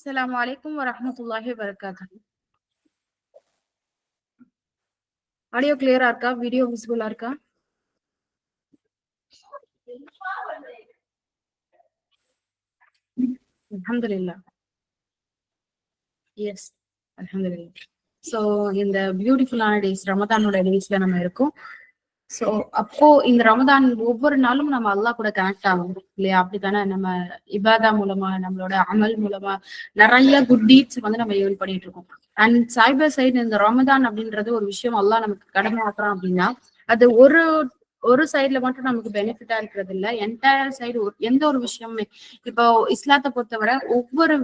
அஸ்ஸலாமு அலைக்கும் வரஹ்மத்துல்லாஹி வபரகாத்துஹு. ஆடியோ கிளியரா இருக்கா? வீடியோ விசிபிளா இருக்கா? அல்ஹம்துலில்லாஹ். எஸ், அல்ஹம்துலில்லாஹ். சோ இந்த பியூட்டிஃபுல்லான டேஸ் ரமதானோட டேஸ்ல நம்ம இருக்கோம். சோ அப்போ இந்த ரமதான் ஒவ்வொரு நாளும் நம்ம அல்லாஹ் கூட கனெக்ட் ஆகும் இல்லையா? அப்படித்தானே நம்ம இபாதா மூலமா நம்மளோட அமல் மூலமா நிறைய குட் டீட்ஸ் வந்து நம்ம ஏர்ன் பண்ணிட்டு இருக்கோம். அண்ட் சைபர் சைடு இந்த ரமதான் அப்படின்றது ஒரு விஷயம் அல்லாஹ் நமக்கு கடமை ஆக்குறான் அப்படின்னா அது ஒரு ஒரு சைட்ல மட்டும் நமக்கு பெனிஃபிட்டா இருக்கிறது இல்ல, என்டையர் சைடு எந்த ஒரு விஷயமுமே. இப்போ இஸ்லாத்தை பொறுத்தவரை ஒவ்வொரு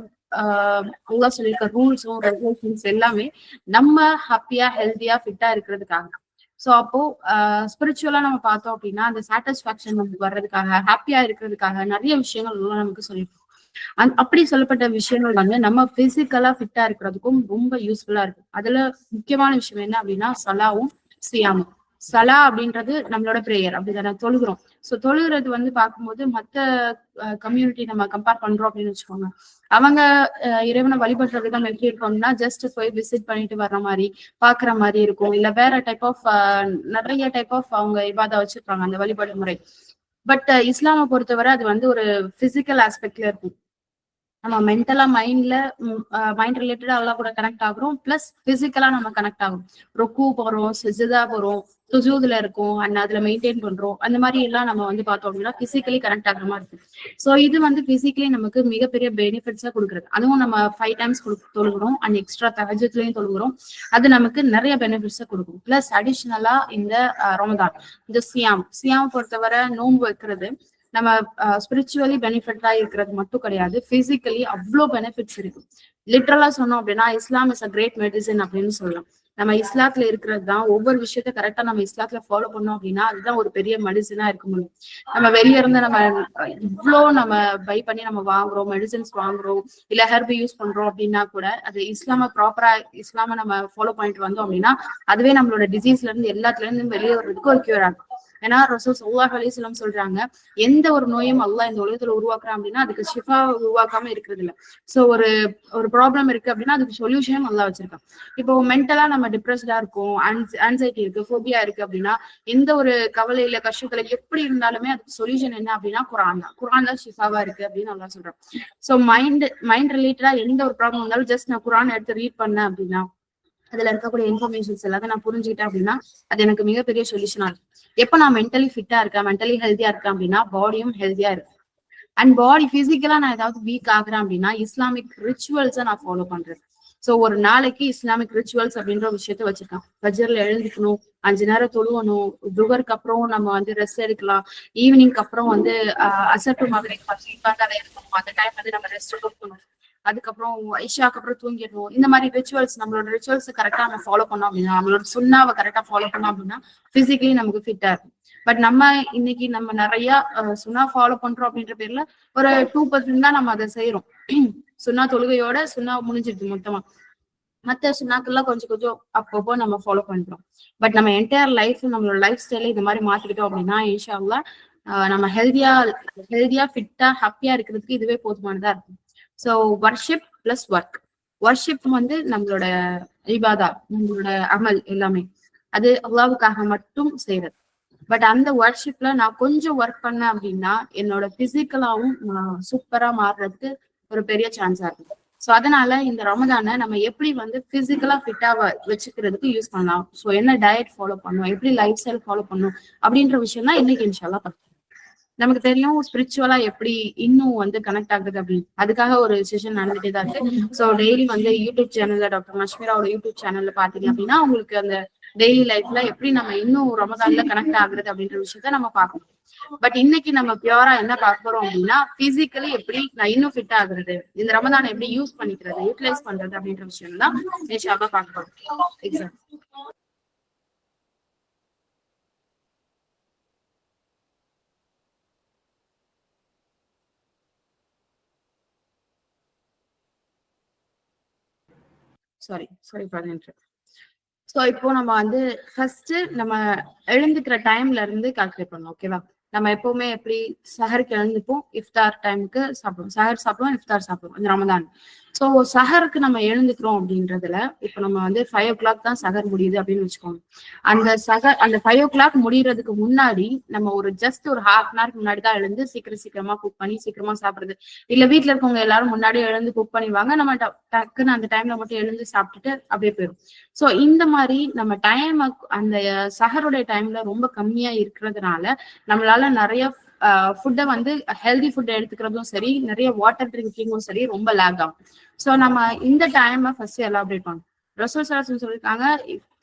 அல்லாஹ் சொல்லியிருக்க ரூல்ஸும் ரெகுலேஷன்ஸ் எல்லாமே நம்ம ஹாப்பியா ஹெல்த்தியா ஃபிட்டா இருக்கிறதுக்காக. சோ அப்போ ஸ்பிரிச்சுவலா நம்ம பார்த்தோம் அப்படின்னா அந்த சாட்டிஸ்பாக்சன் நமக்கு வர்றதுக்காக ஹாப்பியா இருக்கிறதுக்காக நிறைய விஷயங்கள் எல்லாம் நமக்கு சொல்லியிருக்கோம். அப்படி சொல்லப்பட்ட விஷயங்கள் வந்து நம்ம பிசிக்கலா ஃபிட்டா இருக்கிறதுக்கும் ரொம்ப யூஸ்ஃபுல்லா இருக்கு. அதுல முக்கியமான விஷயம் என்ன அப்படின்னா சலாவும் சியாமும். சலா அப்படின்றது நம்மளோட பிரேயர், அப்படிதானே தொழுகிறோம். சோ தொழுகிறது வந்து பார்க்கும்போது மத்த கம்யூனிட்டி நம்ம கம்பேர் பண்றோம் அப்படின்னு வச்சுக்கோங்க. அவங்க இறைவனை வழிபடுற விதம் எப்படி இருக்கும்னா ஜஸ்ட் போய் விசிட் பண்ணிட்டு வர்ற மாதிரி பாக்குற மாதிரி இருக்கும். இல்ல வேற டைப் ஆஃப் நிறைய டைப் ஆஃப் அவங்க இபாதா வச்சிருப்பாங்க அந்த வழிபாடு முறை. பட் இஸ்லாமை பொறுத்தவரை அது வந்து ஒரு பிசிக்கல் ஆஸ்பெக்ட்ல இருக்கும். நம்ம மென்டலா மைண்ட் ரிலேட்டடா எல்லாம் கூட கனெக்ட் ஆகுறோம், பிளஸ் பிசிக்கலா நம்ம கனெக்ட் ஆகும். ருக்கு போறோம், சிஜதா போறோம், சுஜூதுல இருக்கும் அண்ட் அதுல மெயின்டைன் பண்றோம். அந்த மாதிரி எல்லாம் நம்ம வந்து பார்த்தோம் அப்படின்னா பிசிக்கலி கனெக்ட் ஆகுற மாதிரி இருக்கு. சோ இது வந்து பிசிக்கலி நமக்கு மிகப்பெரிய பெனிஃபிட்ஸா கொடுக்குறது. அதுவும் நம்ம 5 டைம்ஸ் தொழுகிறோம் அண்ட் எக்ஸ்ட்ரா தஹஜ்ஜுத்லயும் தொழுகிறோம். அது நமக்கு நிறைய பெனிஃபிட்ஸா கொடுக்கும். பிளஸ் அடிஷனலா இந்த ரமதான் இந்த சியாம் பொறுத்தவரை நோன்பு வைக்கிறது நம்ம ஸ்பிரிச்சுவலி பெனிஃபிட்டா இருக்கிறது மட்டும் கிடையாது, பிசிக்கலி அவ்வளோ பெனிஃபிட்ஸ் இருக்கு. லிட்ரலா சொன்னோம் அப்படின்னா இஸ்லாம் இஸ் அ கிரேட் மெடிசன் அப்படின்னு சொல்லலாம். நம்ம இஸ்லாத்துல இருக்கிறது தான் ஒவ்வொரு விஷயத்த கரெக்டா நம்ம இஸ்லாத்துல ஃபாலோ பண்ணோம் அப்படின்னா அதுதான் ஒரு பெரிய மெடிசனா இருக்க முடியும். நம்ம வெளிய இருந்து நம்ம இவ்வளோ நம்ம பை பண்ணி நம்ம வாங்குறோம், மெடிசன்ஸ் வாங்குறோம், இல்ல ஹெர்ப் யூஸ் பண்றோம் அப்படின்னா கூட அது இஸ்லாம நம்ம ஃபாலோ பண்ணிட்டு வந்தோம் அப்படின்னா அதுவே நம்மளோட டிசீஸ்ல இருந்து எல்லாத்துல இருந்து வெளியே வர்றதுக்கு ஒரு கியூர் ஆகும். ஏன்னா ரசூல் ஸல்லல்லாஹு அலைஹி வஸல்லம் சொல்றாங்க, எந்த ஒரு நோயும் அல்லாஹ் இந்த உலகத்துல உருவாக்குறான் அப்படின்னா அதுக்கு ஷிஃபா உருவாக்காம இருக்கிறது இல்ல. சோ ஒரு ப்ராப்ளம் இருக்கு அப்படின்னா அதுக்கு சொல்யூஷனும் அல்லாஹ் வச்சிருக்கான். இப்போ மென்டலா நம்ம டிப்ரெஸ்டா இருக்கும், ஆன்சைட்டி இருக்கு, ஃபோபியா இருக்கு அப்படின்னா எந்த ஒரு கவலையில கஷ்டத்துல எப்படி இருந்தாலுமே அதுக்கு சொல்யூஷன் என்ன அப்படின்னா குரான் தான் ஷிஃபாவா இருக்கு அப்படின்னு அல்லாஹ் சொல்றான். சோ மைண்ட் ரிலேட்டடா எந்த ஒரு ப்ராப்ளம் இருந்தாலும் ஜஸ்ட் நான் குரான் எடுத்து ரீட் பண்ணேன் அப்படின்னா அதுல இருக்கக்கூடிய இன்ஃபர்மேஷன்ஸ் எல்லாத்தையும் நான் புரிஞ்சுக்கிட்டேன் அப்படின்னா அது எனக்கு மிகப்பெரிய சொல்யூஷனா இருக்கு. எப்ப நான் மென்டலி ஃபிட்டா இருக்கேன், மென்டலி ஹெல்த்தியா இருக்கேன் அப்படின்னா பாடியும் ஹெல்த்தியா இருக்கு. அண்ட் பாடி பிசிக்கலா நான் ஏதாவது வீக் ஆகுறேன் அப்படின்னா இஸ்லாமிக் ரிச்சுவல்ஸை நான் ஃபாலோ பண்றேன். சோ ஒரு நாளைக்கு இஸ்லாமிக் ரிச்சுவல்ஸ் அப்படின்ற ஒரு விஷயத்த வச்சிருக்கேன். ஃபஜ்ர்ல எழுந்துக்கணும், 5 நேரம் தொழுவணும், துகருக்கு அப்புறம் நம்ம வந்து ரெஸ்ட் எடுக்கலாம், ஈவினிங்க்கு அப்புறம் வந்து அசர் டு மக்ரிப் இருக்கணும், அந்த டைம் வந்து நம்ம ரெஸ்ட் கொடுக்கணும், அதுக்கப்புறம் இஷாக்கு அப்புறம் தூங்கிடணும். இந்த மாதிரி ரிச்சுவல்ஸ் நம்மளோட ரிச்சுவல்ஸ் கரெக்டா நம்ம ஃபாலோ பண்ணோம் அப்படின்னா நம்மளோட சுண்ணாவை கரெக்டா ஃபாலோ பண்ணோம் அப்படின்னா பிசிக்கலி நமக்கு ஃபிட்டா இருக்கும். பட் நம்ம இன்னைக்கு நம்ம நிறைய சுண்ணா ஃபாலோ பண்றோம் அப்படின்ற பேர்ல ஒரு 2% தான் நம்ம அதை செய்யறோம். சுண்ணா தொழுகையோட சுண்ணா முடிஞ்சிருது மொத்தமா. மத்த சுண்ணாக்கெல்லாம் கொஞ்சம் கொஞ்சம் அப்பப்போ நம்ம ஃபாலோ பண்றோம். பட் நம்ம என்டையர் லைஃப் நம்மளோட லைஃப் ஸ்டைல இந்த மாதிரி மாத்திக்கிட்டோம் அப்படின்னா இன்ஷா அல்லாஹ் நம்ம ஹெல்தியா ஃபிட்டா ஹாப்பியா இருக்கிறதுக்கு இதுவே போதுமானதா இருக்கும். ஸோ வர்ஷிப் பிளஸ் வர்ஷிப் வந்து நம்மளோட இபாதா, நம்மளோட அமல் எல்லாமே அது அல்லாஹ்வுக்காக மட்டும் செய்யறது. பட் அந்த வர்ஷிப்ல நான் கொஞ்சம் ஒர்க் பண்ணேன் அப்படின்னா என்னோட பிசிக்கலாவும் சூப்பரா மாறுறதுக்கு ஒரு பெரிய சான்ஸா இருக்கு. சோ அதனால இந்த ரமதானை நம்ம எப்படி வந்து பிசிக்கலா ஃபிட்டா வச்சுக்கிறதுக்கு யூஸ் பண்ணலாம், சோ என்ன டயட் ஃபாலோ பண்ணணும், எப்படி லைஃப் ஸ்டைல் ஃபாலோ பண்ணணும் அப்படின்ற விஷயம் தான் இன்னைக்கு இன்ஷால்லா பார்க்கலாம். நமக்கு தெரியும் ஸ்பிரிச்சுவலா எப்படி இன்னும் வந்து கனெக்ட் ஆகுது அப்படின்னு. அதுக்காக ஒரு செஷன் நடந்துட்டே தான் இருக்கு. ஸோ டெய்லி வந்து யூடியூப் சேனல்ல டாக்டர் மஷ்மீராவோட யூடியூப் சேனல்ல பாத்தீங்க அப்படின்னா உங்களுக்கு அந்த டெய்லி லைஃப்ல எப்படி நம்ம இன்னும் ரமதான்ல கனெக்ட் ஆகுறது அப்படின்ற விஷயத்த நம்ம பார்க்கணும். பட் இன்னைக்கு நம்ம பியூரா என்ன பார்க்க போறோம் அப்படின்னா பிசிக்கலி எப்படி நான் இன்னும் ஃபிட் ஆகுறது, இந்த ரமதானை எப்படி யூஸ் பண்ணிக்கிறது, யூட்டிலைஸ் பண்றது அப்படின்ற விஷயம் தான் நிச்சயமா பார்க்க போறோம். எக்ஸாம் சாரி பதினெட்டு. ஸோ இப்போ நம்ம வந்து ஃபர்ஸ்ட் நம்ம எழுந்துக்கிற டைம்ல இருந்து கால்குலேட் பண்ணணும். ஓகேவா? நம்ம எப்பவுமே எப்படி சஹருக்கு எழுந்துப்போம், இஃப்தார் டைமுக்கு சாப்பிடுவோம், சஹர் சாப்பிடுவோம், இஃப்தார் சாப்பிடுவோம் இந்த ரமதான். சோ சஹருக்கு நம்ம எழுந்துக்கிறோம் அப்படின்றதுல இப்ப நம்ம வந்து 5 o'clock தான் சஹர் முடியுது அப்படின்னு வச்சுக்கோங்க. அந்த 5 o'clock முடியறதுக்கு முன்னாடி நம்ம ஒரு ஜஸ்ட் ஒரு ஹாஃப் அன் ஹவருக்கு முன்னாடி தான் எழுந்து சீக்கிரமா குக் பண்ணி சீக்கிரமா சாப்பிடுறது. இல்ல வீட்டுல இருக்கவங்க எல்லாரும் முன்னாடி எழுந்து குக் பண்ணிடுவாங்க, நம்ம டக்குன்னு அந்த டைம்ல மட்டும் எழுந்து சாப்பிட்டுட்டு அப்படியே போயிடும். சோ இந்த மாதிரி நம்ம டைம் அந்த சஹருடைய டைம்ல ரொம்ப கம்மியா இருக்கிறதுனால நம்மளால நிறைய ஃபுட்டை வந்து ஹெல்தி ஃபுட் எடுத்துக்கிறதும் சரி, நிறைய வாட்டர் ட்ரிங்கிங்கும் சரி ரொம்ப லேக் ஆகும். சோ நம்ம இந்த டைமை ஃபர்ஸ்ட் எலாபரேட் பண்ணணும். ரசூல் ஸல்லல்லாஹு சொல்லியிருக்காங்க,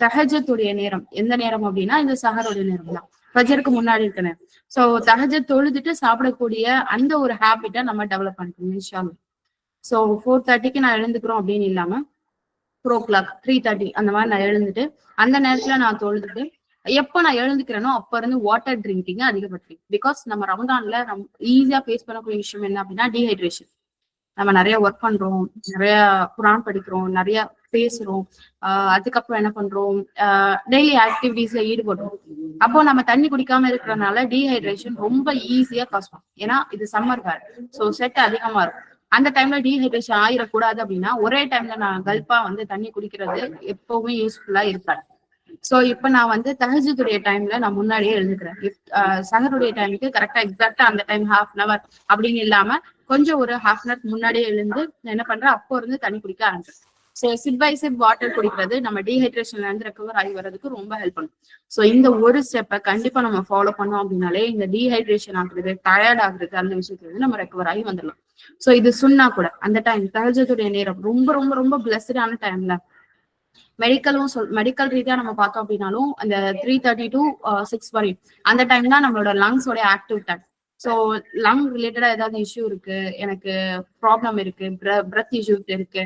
தஹஜ்ஜுடைய நேரம் எந்த நேரம் அப்படின்னா இந்த சஹருடைய நேரம் தான், ஃபஜ்ருக்கு முன்னாடி இருக்க நேரம். சோ தஹஜ்ஜத் தொழுதுட்டு சாப்பிடக்கூடிய அந்த ஒரு ஹேபிட்டை நம்ம டெவலப் பண்ணிக்கணும் இன்ஷா அல்லாஹ். சோ 4:30க்கு நான் எழுந்துக்கிறோம் அப்படின்னு இல்லாம 4 o'clock 3:30 அந்த மாதிரி நான் எழுந்துட்டு அந்த நேரத்துல நான் தொழுதுட்டு எப்ப நான் எழுந்துக்கிறேனோ அப்ப இருந்து வாட்டர் ட்ரிங்கிங் அதிகப்படுத்தி. பிகாஸ் நம்ம ரமதான்ல ஈஸியா ஃபேஸ் பண்ணக்கூடிய விஷயம் என்ன அப்படின்னா டீஹைட்ரேஷன். நம்ம நிறைய ஒர்க் பண்றோம், நிறைய குரான் படிக்கிறோம், நிறைய பேசுறோம், அதுக்கப்புறம் என்ன பண்றோம், டெய்லி ஆக்டிவிட்டிஸ்ல ஈடுபடுறோம். அப்போ நம்ம தண்ணி குடிக்காம இருக்கிறதுனால டீஹைட்ரேஷன் ரொம்ப ஈஸியா காஸ் பண்ணும். ஏன்னா இது சம்மர் வேர், ஸோ செட் அதிகமா இருக்கும். அந்த டைம்ல டீஹைட்ரேஷன் ஆயிடக்கூடாது அப்படின்னா ஒரே டைம்ல நான் கல்பா வந்து தண்ணி குடிக்கிறது எப்பவுமே யூஸ்ஃபுல்லா இருக்காது. சோ இப்ப நான் வந்து தஹஜ்ஜுடைய டைம்ல நான் முன்னாடியே எழுந்துக்கிறேன். சஹருடைய டைமுக்கு கரெக்டா எக்ஸாக்டா அந்த டைம் ஹாஃப் அன் அவர் அப்படின்னு இல்லாம கொஞ்சம் ஒரு ஹாஃப் அன் அவர் முன்னாடியே எழுந்து என்ன பண்றேன், அப்போ இருந்து தண்ணி குடிக்க ஆரம்பிச்சேன். So sip by sip water குடிக்கிறது நம்ம டீஹைட்ரேஷன்ல இருந்து ரெக்கவர் ஆகி வர்றதுக்கு ரொம்ப ஹெல்ப் பண்ணும். சோ இந்த ஒரு ஸ்டெப்பை கண்டிப்பா நம்ம ஃபாலோ பண்ணோம் அப்படின்னாலே இந்த டீஹைட்ரேஷன் ஆகுறது, டயர்ட் ஆகுறது, அந்த விஷயத்துல இருந்து நம்ம ரெக்கவர் ஆகி வந்துடலாம். சோ இது சுன்னா கூட அந்த டைம் தஹஜ்ஜுடைய நேரம் ரொம்ப ரொம்ப ரொம்ப பிளஸ்டான டைம்ல மெடிக்கல் ரீதியா நம்ம பார்த்தோம் அப்படின்னாலும் அந்த 3:30 to 6 வரையும் அந்த டைம் தான் நம்மளோட லங்ஸோட ஆக்டிவ் டைம். ஸோ லங் ரிலேட்டடா ஏதாவது இஷ்யூ இருக்கு, எனக்கு ப்ராப்ளம் இருக்கு, பிரெத் இஷ்யூ இருக்கு,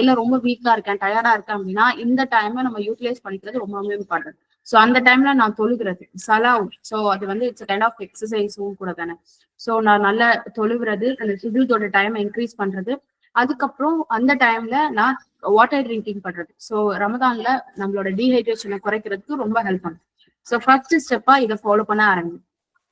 இல்ல ரொம்ப வீக்கா இருக்கேன், டயர்டா இருக்கேன் அப்படின்னா இந்த டைமை நம்ம யூட்டிலைஸ் பண்ணிக்கிறது ரொம்ப ரொம்ப இம்பார்ட்டன்ட். ஸோ அந்த டைம்ல நான் தொழுகிறது சலாவும், ஸோ அது வந்து இட்ஸ் கைண்ட் ஆஃப் எக்ஸசைஸும் கூட தானே. ஸோ நான் நல்ல தொழுகிறது, அந்த சுஜூதோட டைமை இன்க்ரீஸ் பண்றது, அதுக்கப்புறம் அந்த டைம்ல நான் வாட்டர் ட்ரிங்கிங் பண்றது. ஸோ ரமதான்ல நம்மளோட டீஹைட்ரேஷனை குறைக்கிறதுக்கு ரொம்ப ஹெல்ப் பண்ணும். ஸோ ஃபர்ஸ்ட் ஸ்டெப்பா இதை ஃபாலோ பண்ண ஆரம்பிக்கும்.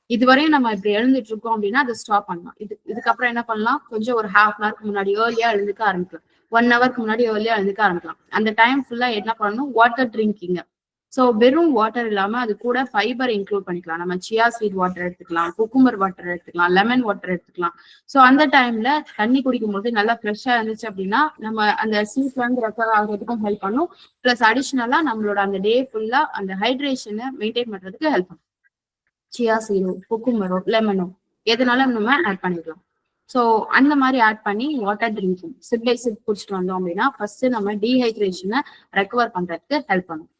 இதுவரையும் நம்ம இப்படி எழுந்துட்டு இருக்கோம் அப்படின்னா அதை ஸ்டாப் பண்ணலாம். இதுக்கப்புறம் என்ன பண்ணலாம், கொஞ்சம் ஒரு ஹாஃப் அன் ஹவருக்கு முன்னாடி ஏர்லியா எழுந்துக்க ஆரம்பிக்கலாம், 1 ஹவருக்கு முன்னாடி ஏர்லியா எழுந்துக்க ஆரம்பிக்கலாம். அந்த டைம் ஃபுல்லா என்ன பண்ணணும், வாட்டர் ட்ரிங்கிங். ஸோ வெறும் வாட்டர் இல்லாம அது கூட ஃபைபர் இன்க்ளூட் பண்ணிக்கலாம். நம்ம சியா சீட் வாட்டர் எடுத்துக்கலாம், குக்கும்பர் வாட்டர் எடுத்துக்கலாம், லெமன் வாட்டர் எடுத்துக்கலாம். ஸோ அந்த டைம்ல தண்ணி குடிக்கும் போது நல்லா ஃப்ரெஷ்ஷா இருந்துச்சு அப்படின்னா நம்ம அந்த சீட்ல இருந்து ரெக்கவர் ஆகிறதுக்கும் ஹெல்ப் பண்ணும். பிளஸ் அடிஷ்னலா நம்மளோட அந்த டே ஃபுல்லா அந்த ஹைட்ரேஷனை மெயின்டைன் பண்றதுக்கு ஹெல்ப் பண்ணும். சியா சீடோ, குக்கும்பரோ, லெமனோ எதனாலும் நம்ம ஆட் பண்ணிக்கலாம். ஸோ அந்த மாதிரி ஆட் பண்ணி water drinking sip by sip குடிச்சிட்டு வந்தோம் அப்படின்னா ஃபர்ஸ்ட் நம்ம டீஹைட்ரேஷனை ரெக்கவர் பண்றதுக்கு ஹெல்ப் பண்ணும்.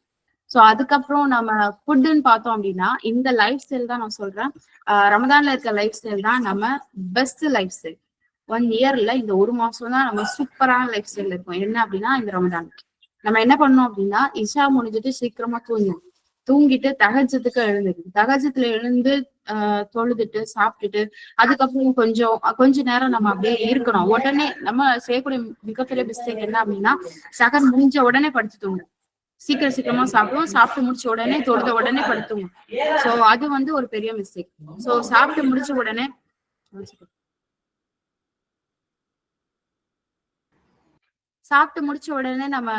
ஸோ அதுக்கப்புறம் நம்ம ஃபுட்டுன்னு பார்த்தோம் அப்படின்னா இந்த லைஃப் ஸ்டைல் தான் நான் சொல்றேன், ரமதான்ல இருக்க லைஃப் ஸ்டைல் தான் நம்ம பெஸ்ட் லைஃப் ஸ்டைல். 1 இயர்ல இந்த 1 மாசம் தான் நம்ம சூப்பரான லைஃப் ஸ்டைல் இருக்கும். என்ன அப்படின்னா இந்த ரமதான் நம்ம என்ன பண்ணோம் அப்படின்னா இஷா முடிஞ்சிட்டு சீக்கிரமா தூங்கிட்டு தஹஜ்ஜுக்கு எழுந்துருக்கு, தஹஜ்ஜுல எழுந்து தொழுதுட்டு சாப்பிட்டுட்டு அதுக்கப்புறம் கொஞ்ச நேரம் நம்ம அப்படியே இருக்கணும். உடனே நம்ம செய்யக்கூடிய மிகப்பெரிய மிஸ்டேக் என்ன அப்படின்னா சகர் முடிஞ்ச உடனே படுத்து தூங்கும். சீக்கிரமா சாப்பிடுவோம், சாப்பிட்டு முடிச்ச உடனே தொழுத உடனே படுத்துவோம். சோ அது வந்து ஒரு பெரிய மிஸ்டேக். சோ சாப்பிட்டு முடிச்ச உடனே நம்ம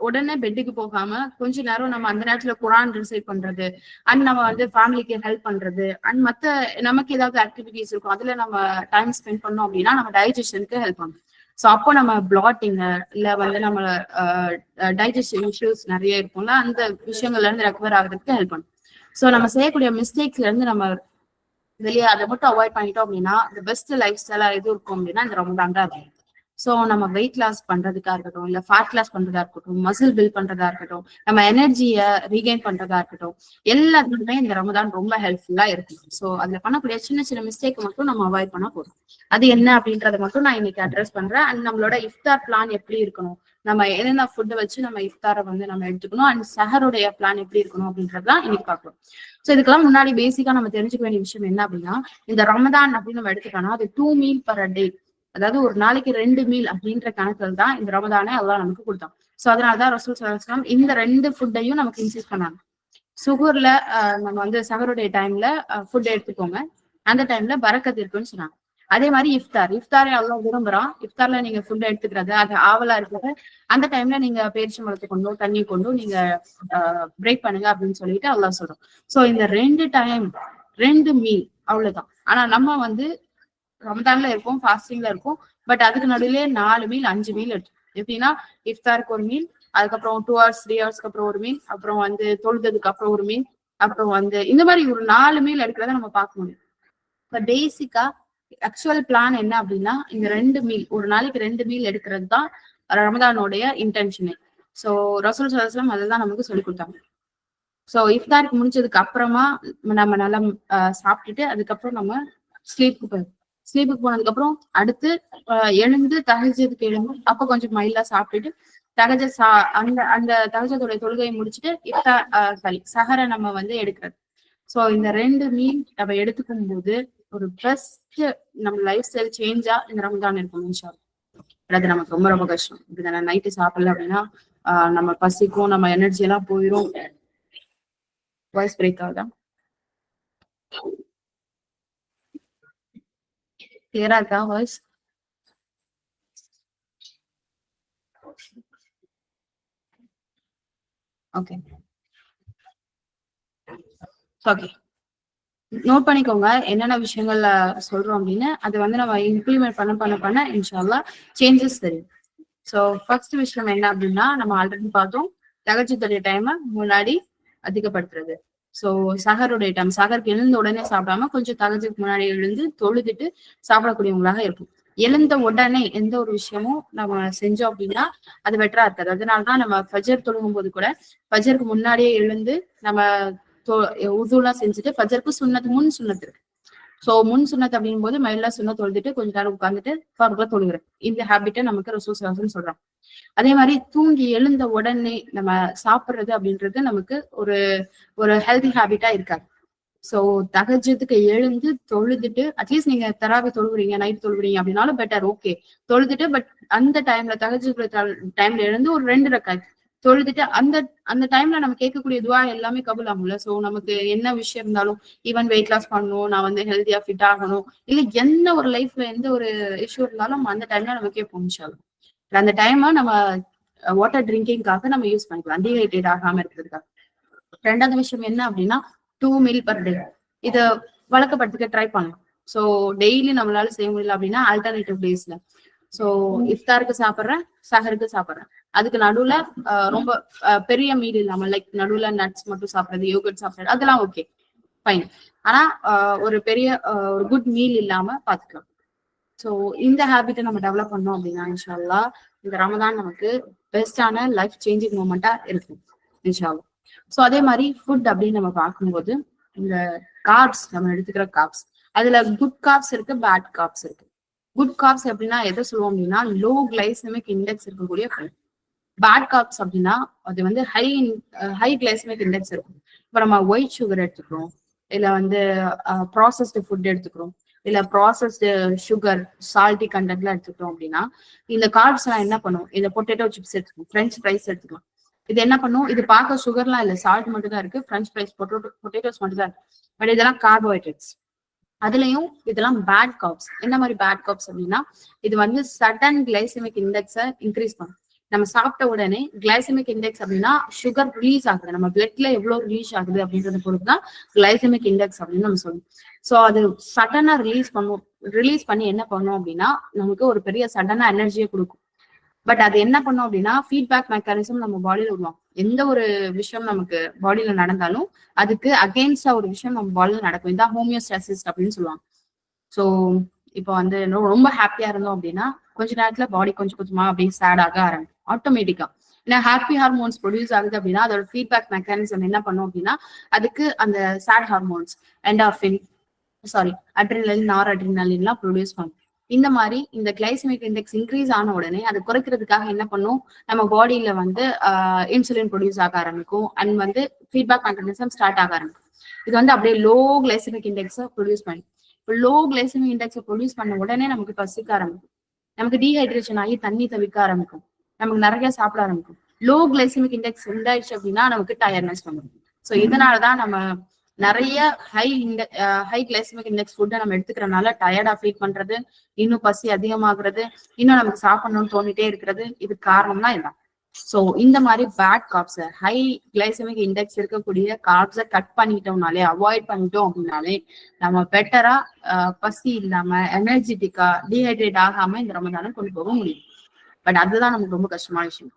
உடனே பெட்டுக்கு போகாம கொஞ்ச நேரம் நம்ம அந்த நேரத்துல குரான் ரிசைட் பண்றது, அண்ட் நம்ம வந்து ஃபேமிலிக்கு ஹெல்ப் பண்றது, அண்ட் மத்த நமக்கு ஏதாவது ஆக்டிவிட்டிஸ் இருக்கும் அதுல நம்ம டைம் ஸ்பெண்ட் பண்ணோம் அப்படின்னா நம்ம டைஜஷனுக்கு ஹெல்ப் பண்ணும். ஸோ அப்போ நம்ம பிளாட்டிங் இல்ல வந்து நம்ம டைஜஸ்டிவ் இஷ்யூஸ் நிறைய இருக்கும்ல, அந்த விஷயங்கள்ல இருந்து ரெக்கவர் ஆகுறதுக்கு ஹெல்ப் பண்ணும். ஸோ நம்ம செய்யக்கூடிய மிஸ்டேக்ஸ்ல இருந்து நம்ம வெளியே அதை மட்டும் அவாய்ட் பண்ணிட்டோம் அப்படின்னா இந்த பெஸ்ட் லைஃப் ஸ்டைலா எது இருக்கும் அப்படின்னா இந்த ரமதான் தான் இருக்கும். ஸோ நம்ம வெயிட் லாஸ் பண்றதுக்கா இருக்கட்டும், இல்ல ஃபேட் லாஸ் பண்றதா இருக்கட்டும், மசில் பில்ட் பண்றதா இருக்கட்டும், நம்ம எனர்ஜியை ரீகெயின் பண்றதா இருக்கட்டும், எல்லாத்துக்குமே இந்த ரமதான் ரொம்ப ஹெல்ப்ஃபுல்லா இருக்கும். ஸோ அதுல பண்ணக்கூடிய சின்ன சின்ன மிஸ்டேக் மட்டும் நம்ம அவாய்ட் பண்ணா போதும். அது என்ன அப்படின்றத மட்டும் நான் இன்னைக்கு அட்ரஸ் பண்றேன். அண்ட் நம்மளோட இஃப்தார் பிளான் எப்படி இருக்கணும், நம்ம என்னென்ன ஃபுட்டை வச்சு நம்ம இஃப்தாரை வந்து நம்ம எடுத்துக்கணும், அண்ட் சஹருடைய பிளான் எப்படி இருக்கணும் அப்படின்றதுதான் இன்னைக்கு பார்க்கணும். ஸோ இதுக்கெல்லாம் முன்னாடி பேசிக்கா நம்ம தெரிஞ்சுக்க வேண்டிய விஷயம் என்ன அப்படின்னா இந்த ரமதான் அப்படின்னு நம்ம எடுத்துக்கணும் அது 2 meal per day, அதாவது ஒரு நாளைக்கு 2 மீல் அப்படின்ற கணக்கில் தான் இந்த ரமதானே அல்லாஹ் நமக்கு கொடுத்தோம். சோ அதனாலதான் ரசூல் ஸல்லல்லாஹு அலைஹி வஸல்லம் இந்த 2 ஃபுட்டையும் நமக்கு இன்சிஸ்ட் பண்ணாங்க. சுகூர்ல நம்ம வந்து சஹருடைய டைம்ல ஃபுட் எடுத்துக்கோங்க, அந்த டைம்ல பரக்கத் இருக்குன்னு சொன்னாங்க. அதே மாதிரி இஃப்தார் அவ்வளவு விரும்புறான். இஃப்தார்ல நீங்க ஃபுட் எடுத்துக்கிறது அது ஆவலா இருக்கிறது. அந்த டைம்ல நீங்க பேரிச்சம்பழத்தை கொண்டோ தண்ணி கொண்டோ நீங்க பிரேக் பண்ணுங்க அப்படின்னு சொல்லிட்டு அல்லாஹ் சொல்றோம். சோ இந்த 2 டைம் 2 மீல் அவ்வளவுதான். ஆனா நம்ம வந்து ரமதான்ல இருப்போம், ஃபாஸ்டிங்ல இருப்போம். பட் அதுக்கு நடுவிலே 4 மீல் 5 மீல் எடுத்தோம். எப்படின்னா இஃப்தாருக்கு ஒரு மீல், அதுக்கப்புறம் 2 hours 3 ஹவர்ஸ்க்கு அப்புறம் ஒரு மீல், அப்புறம் வந்து தொழுததுக்கு அப்புறம் ஒரு மீல், அப்புறம் வந்து இந்த மாதிரி ஒரு 4 மீல் எடுக்கிறத நம்ம பார்க்க முடியும். இப்ப பேசிக்கா ஆக்சுவல் பிளான் என்ன அப்படின்னா இந்த 2 மீல், ஒரு நாளைக்கு 2 மீல் எடுக்கிறது தான் ரமதானோடைய இன்டென்ஷனே. சோ ரசூல் ஸல்லல்லாஹு அலைஹி வஸல்லம் அதெல்லாம் நமக்கு சொல்லி கொடுத்தாங்க. சோ இஃப்தாருக்கு முடிஞ்சதுக்கு அப்புறமா நம்ம நல்லா சாப்பிட்டுட்டு அதுக்கப்புறம் நம்ம ஸ்லீப்புக்கு போனதுக்கு அப்புறம் அடுத்து எழுந்து தஹஜ்ஜுதுக்கு எழுந்து அப்ப கொஞ்சம் மைலா சாப்பிட்டுட்டு தஹஜ்ஜத் அந்த அந்த தஹஜ்ஜுடைய தொழுகையை முடிச்சுட்டு சஹரை நம்ம வந்து எடுக்கிறது. சோ இந்த 2 மீல் நம்ம எடுத்துக்கும் போது ஒரு பெஸ்ட் நம்ம லைஃப் ஸ்டைல் சேஞ்சா இந்த ரமதான் இருக்கும் இன்ஷா அல்லாஹ். அது நமக்கு ரொம்ப ரொம்ப கஷ்டம். இப்படி நான் நைட்டு சாப்பிடல அப்படின்னா நம்ம பசிக்கும், நம்ம எனர்ஜி எல்லாம் போயிடும். வாய்ஸ் பிரேக் ஆகுதா? கிளியரா இருக்கா வாய்ஸ்? ஓகே ஓகே, நோட் பண்ணிக்கோங்க என்னென்ன விஷயங்கள்ல சொல்றோம் அப்படின்னு. அது வந்து நம்ம இம்ப்ளிமெண்ட் பண்ண இன்ஷா அல்லாஹ் சேஞ்சஸ் தெரியும். ஸோ ஃபர்ஸ்ட் விஷயம் என்ன அப்படின்னா நம்ம ஆல்ரெடி பார்த்தோம், தகஜத்துடைய டைமை முன்னாடி அதிகப்படுத்துறது. ஸோ சஹருடைய டைம், சஹருக்கு எழுந்த உடனே சாப்பிடாம கொஞ்சம் தகஜத்துக்கு முன்னாடி எழுந்து தொழுதுட்டு சாப்பிடக்கூடியவங்களாக இருக்கும். எழுந்த உடனே எந்த ஒரு விஷயமும் நம்ம செஞ்சோம் அப்படின்னா அது பெட்டரா இருக்காது. அதனாலதான் நம்ம ஃபஜர் தொழுகும் போது கூட ஃபஜருக்கு முன்னாடியே எழுந்து நம்ம உதுலாம் செஞ்சுட்டு ஃபஜருக்கு சுன்னத்து முன் சுன்னத்து இருக்கு. சோ முன் சுன்னத் அப்படிங்கும் போது மயிலா சுண்ணத் தொழுதுட்டு கொஞ்ச நேரம் உட்கார்ந்துட்டு ஃபர்தா தொழுகிறேன். இந்த ஹேபிட்டை நமக்கு ரசூல் ஸல்லல்லாஹு அலைஹி வஸல்லம் சொல்றாங்க. அதே மாதிரி தூங்கி எழுந்த உடனே நம்ம சாப்பிடுறது அப்படின்றது நமக்கு ஒரு ஒரு ஹெல்தி ஹேபிட்டா இருக்காது. சோ தஹஜ்ஜுதுக்கு எழுந்து தொழுதுட்டு அட்லீஸ்ட் நீங்க தராவி தொழுவுறீங்க, நைட் தொழுவுறீங்க அப்படின்னாலும் பெட்டர், ஓகே தொழுதுட்டு. பட் அந்த டைம்ல தஹஜ்ஜுத் டைம்ல எழுந்து ஒரு 2 ரக்காத் தொழுதுட்டு அந்த அந்த டைம்ல நம்ம கேட்கக்கூடிய துவா எல்லாமே கபூல் ஆகும்ல. சோ நமக்கு என்ன விஷயம் இருந்தாலும், ஈவன் வெயிட் லாஸ் பண்ணணும், நான் வந்து ஹெல்த்தியா ஃபிட் ஆகணும், இல்ல என்ன ஒரு லைஃப்ல எந்த ஒரு இஷ்யூ இருந்தாலும் அந்த டைம்ல நம்ம கேட்போம் இன்ஷா அல்லாஹ். அந்த டைமை நம்ம வாட்டர் ட்ரிங்கிங்காக நம்ம யூஸ் பண்ணிக்கலாம், டீஹைட்ரேட் ஆகாம இருக்கிறதுக்காக. 2வது விஷயம் என்ன அப்படின்னா 2 மீல் பர் டே. இத வழக்கப்படுத்திக்க ட்ரை பண்ணலாம். சோ டெய்லி நம்மளால செய்ய முடியல அப்படின்னா ஆல்டர்னேட்டிவ் டேஸ்ல சோ இஃப்தாருக்கு சாப்பிடுறேன், சஹருக்கு சாப்பிடுறேன், அதுக்கு நடுவுல ரொம்ப பெரிய மீல் இல்லாம லைக் நடுவுல நட்ஸ் மட்டும் சாப்பிடுறது, யோகர்ட் சாப்பிடுறது அதெல்லாம் ஓகே ஃபைன். ஆனா ஒரு பெரிய ஒரு குட் மீல் இல்லாம பாத்துக்கலாம். சோ இந்த ஹேபிட்டை நம்ம டெவலப் பண்ணோம் அப்படின்னா இன்ஷா அல்லாஹ் இந்த ரமதான் நமக்கு பெஸ்டான லைஃப் சேஞ்சிங் மூமெண்டா இருக்கும் இன்ஷா அல்லாஹ். சோ அதே மாதிரி ஃபுட் அப்படின்னு நம்ம பார்க்கும்போது இந்த கார்ப்ஸ், நம்ம எடுத்துக்கிற கார்ப்ஸ் அதுல குட் கார்ப்ஸ் இருக்கு, பேட் கார்ப்ஸ் இருக்கு. குட் கார்ப்ஸ் அப்படின்னா எதை சொல்லுவோம் அப்படின்னா லோ கிளைசமிக் இண்டெக்ஸ் இருக்கக்கூடிய ஃபுட். பேட் கார்ப்ஸ் அப்படின்னா அது வந்து ஹை கிளைசமிக் இண்டெக்ஸ் இருக்கும். இப்ப நம்ம ஒயிட் சுகர் எடுத்துக்கிறோம், இல்ல வந்து ப்ராசஸ்டு ஃபுட் எடுத்துக்கிறோம், இல்ல ப்ராசஸ்டு சுகர் சால்ட்டி கண்டென்ட்லாம் எடுத்துக்கிறோம் அப்படின்னா இந்த கார்ப்ஸ் எல்லாம் என்ன பண்ணும், இந்த பொட்டேட்டோ சிப்ஸ் எடுத்துக்கணும், ஃப்ரெஞ்ச் ஃப்ரைஸ் எடுத்துக்கலாம். இது என்ன பண்ணும், இது பார்க்க சுகர்லாம் இல்ல, சால்ட் மட்டும் தான் இருக்கு, ஃப்ரெஞ்ச் ஃப்ரைஸ் பொட்டேட்டோஸ் மட்டும் தான் இருக்கு. பட் இதெல்லாம் கார்போஹைட்ரேட்ஸ். அதுலயும் இதெல்லாம் பேட் கார்ப்ஸ். என்ன மாதிரி பேட் கார்ப்ஸ் அப்படின்னா இது வந்து சடன் கிளைசமிக் இண்டெக்ஸை இன்க்ரீஸ் பண்ணும். நம்ம சாப்பிட்ட உடனே கிளைசமிக் இண்டெக்ஸ் அப்படின்னா சுகர் ரிலீஸ் ஆகுது, நம்ம பிளட்ல எவ்வளவு ரிலீஸ் ஆகுது அப்படின்றத பொறுத்து தான் கிளைசமிக் இண்டெக்ஸ் அப்படின்னு நம்ம சொல்லணும். சோ அது சடனா ரிலீஸ் பண்ணி என்ன பண்ணும் அப்படின்னா நமக்கு ஒரு பெரிய சடனா எனர்ஜியை கொடுக்கும். பட் அது என்ன பண்ணும் அப்படின்னா ஃபீட்பேக் மெக்கானிசம் நம்ம பாடியில விடுவோம். எந்த ஒரு விஷயம் நமக்கு பாடியில நடந்தாலும் அதுக்கு அகெயின்ஸ்டா ஒரு விஷயம் நம்ம பாடியில நடக்கும். இதான் ஹோமியோஸ்டாசிஸ் அப்படின்னு சொல்லுவாங்க. சோ இப்போ வந்து ரொம்ப ஹாப்பியா இருந்தோம் அப்படின்னா கொஞ்ச நேரத்துல பாடி கொஞ்சம் கொஞ்சமா அப்படியே சேட் ஆக ஆரம்பிக்கும் ஆட்டோமேட்டிக்கா. ஏன்னா ஹாப்பி ஹார்மோன்ஸ் ப்ரொடியூஸ் ஆகுது அப்படின்னா அதோட ஃபீட்பேக் மெக்கானிசம் என்ன பண்ணும் அப்படின்னா அதுக்கு அந்த சேட் ஹார்மோன்ஸ் என்டார்பின் அட்ரினலின், நார் அட்ரினலின்லாம் ப்ரொடியூஸ் பண்ணும். இந்த மாதிரி இந்த கிளைசமிக் இண்டெக்ஸ் இன்க்ரீஸ் ஆன உடனே அது குறைக்கிறதுக்காக என்ன பண்ணும், நம்ம பாடியில வந்து இன்சுலின் ப்ரொடியூஸ் ஆக ஆரம்பிக்கும் அண்ட் வந்து ஃபீட்பேக் மெக்கானிசம் ஸ்டார்ட் ஆக ஆரம்பிக்கும். இது வந்து அப்படியே லோ கிளைசமிக் இண்டெக்ஸை ப்ரொடியூஸ் பண்ணும். இப்போ லோ கிளைசமிக் இண்டெக்ஸை ப்ரொடியூஸ் பண்ண உடனே நமக்கு பசிக்க ஆரம்பிக்கும், நமக்கு டீஹைட்ரேஷன் ஆகி தண்ணி தவிக்க ஆரம்பிக்கும், நமக்கு நிறைய சாப்பிட ஆரம்பிக்கும். லோ கிளைசமிக் இண்டெக்ஸ் உண்டாயிடுச்சு அப்படின்னா நமக்கு டயர்னஸ் வந்துடும். ஸோ இதனாலதான் நம்ம நிறைய ஹை கிளைசமிக் இண்டெக்ஸ் ஃபுட்டை நம்ம எடுத்துக்கிறனால டயர்டா ஃபீல் பண்றது, இன்னும் பசி அதிகமாகிறது, இன்னும் நமக்கு சாப்பிடணும்னு தோணிட்டே இருக்கிறது. இது காரணம் தான் இதான். சோ இந்த மாதிரி bad carbs, high glycemic index இருக்கக்கூடிய கார்ப்ஸை கட் பண்ணிட்டோம்னாலே, அவாய்ட் பண்ணிட்டோம் அப்படின்னாலே நம்ம பெட்டரா பசி இல்லாம எனர்ஜெட்டிக்கா டீஹைட்ரேட் ஆகாம இந்த ரமதானை கொண்டு போக முடியும். பட் அதுதான் நமக்கு ரொம்ப கஷ்டமான விஷயம்.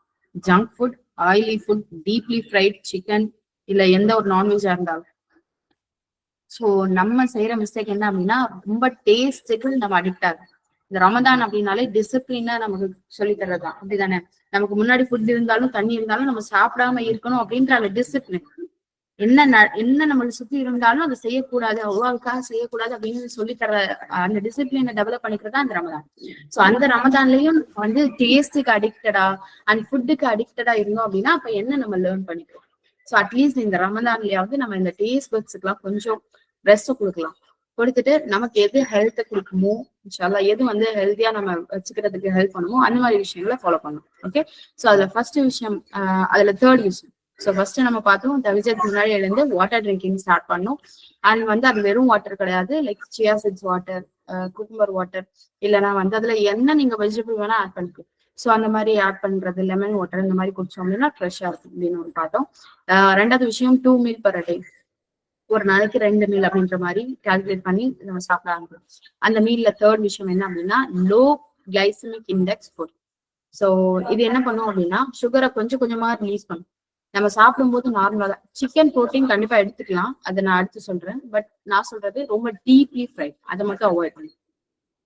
Junk food, oily food, deeply fried chicken, இல்ல எந்த ஒரு நான்வெஜ்ஜா இருந்தாலும். சோ நம்ம செய்யற மிஸ்டேக் என்ன அப்படின்னா, ரொம்ப டேஸ்ட்டுக்கு நம்ம அடிக்ட் ஆகும். இந்த ரமதான் அப்படின்னாலே டிசிப்ளினா நமக்கு சொல்லி தர்றதுதான், அப்படிதானே? நமக்கு முன்னாடி ஃபுட் இருந்தாலும் தண்ணி இருந்தாலும் நம்ம சாப்பிடாம இருக்கணும் அப்படின்ற அந்த டிசிப்ளின், என்ன நம்மளை சுத்தி இருந்தாலும் அதை செய்யக்கூடாது, அவ்வளவுக்காக செய்யக்கூடாது அப்படின்னு சொல்லி தர அந்த டிசிப்ளினை டெவலப் பண்ணிக்கிறதா இந்த ரமதான். சோ அந்த ரமதான்லயும் வந்து டேஸ்டுக்கு அடிக்டடா அண்ட் ஃபுட்டுக்கு அடிக்டடா இருந்தோம் அப்படின்னா அப்ப என்ன நம்ம லேர்ன் பண்ணிக்கிறோம்? சோ அட்லீஸ்ட் இந்த ரமதான்லயாவது நம்ம இந்த டேஸ்ட் பட்ஸுக்கு எல்லாம் கொஞ்சம் ரெஸ்ட் கொடுக்கலாம். கொடுத்துட்டு நமக்கு எது ஹெல்த்தை கொடுக்குமோ, இன்ஷால்லா எது வந்து ஹெல்த்தியா நம்ம வச்சுக்கிறதுக்கு ஹெல்ப் பண்ணுமோ அந்த மாதிரி விஷயங்களை ஃபாலோ பண்ணணும். ஓகே, சோ அதுல ஃபர்ஸ்ட் விஷயம், அதுல தேர்ட் விஷயம். ஸோ ஃபர்ஸ்ட் நம்ம பார்த்தோம், தவிஜத்துக்கு முன்னாடி எழுந்து வாட்டர் ட்ரிங்கிங் ஸ்டார்ட் பண்ணோம். அண்ட் வந்து அது வெறும் வாட்டர் கிடையாது, like chia seeds water, cucumber water, இல்லைன்னா வந்து அதுல என்ன நீங்க வெஜிடபிள் வேணா ஆட் பண்ணிக்கலாம். ஸோ அந்த மாதிரி ஆட் பண்றது, லெமன் வாட்டர் இந்த மாதிரி குடிச்சோம் அப்படின்னா ஃப்ரெஷ்ஷா இருக்கும் அப்படின்னு ஒரு பார்த்தோம். ரெண்டாவது விஷயம், 2 மீல் பர் டே, ஒரு நாளைக்கு 2 மீல் அப்படின்ற மாதிரி கால்குலேட் பண்ணி நம்ம சாப்பிட ஆரம்பிக்கும். அந்த மீல்ல தேர்ட் விஷயம் என்ன அப்படின்னா, low glycemic index food. So இது என்ன பண்ணும் அப்படின்னா, சுகரை கொஞ்சம் கொஞ்சமா ரிலீஸ் பண்ணும். நம்ம சாப்பிடும்போது நார்மலா தான் சிக்கன் ப்ரோட்டீன் கண்டிப்பா எடுத்துக்கலாம், அதை நான் அடுத்து சொல்றேன். பட் நான் சொல்றது ரொம்ப டீப்லி ஃப்ரைட், அதை மட்டும் அவாய்ட் பண்ணும்.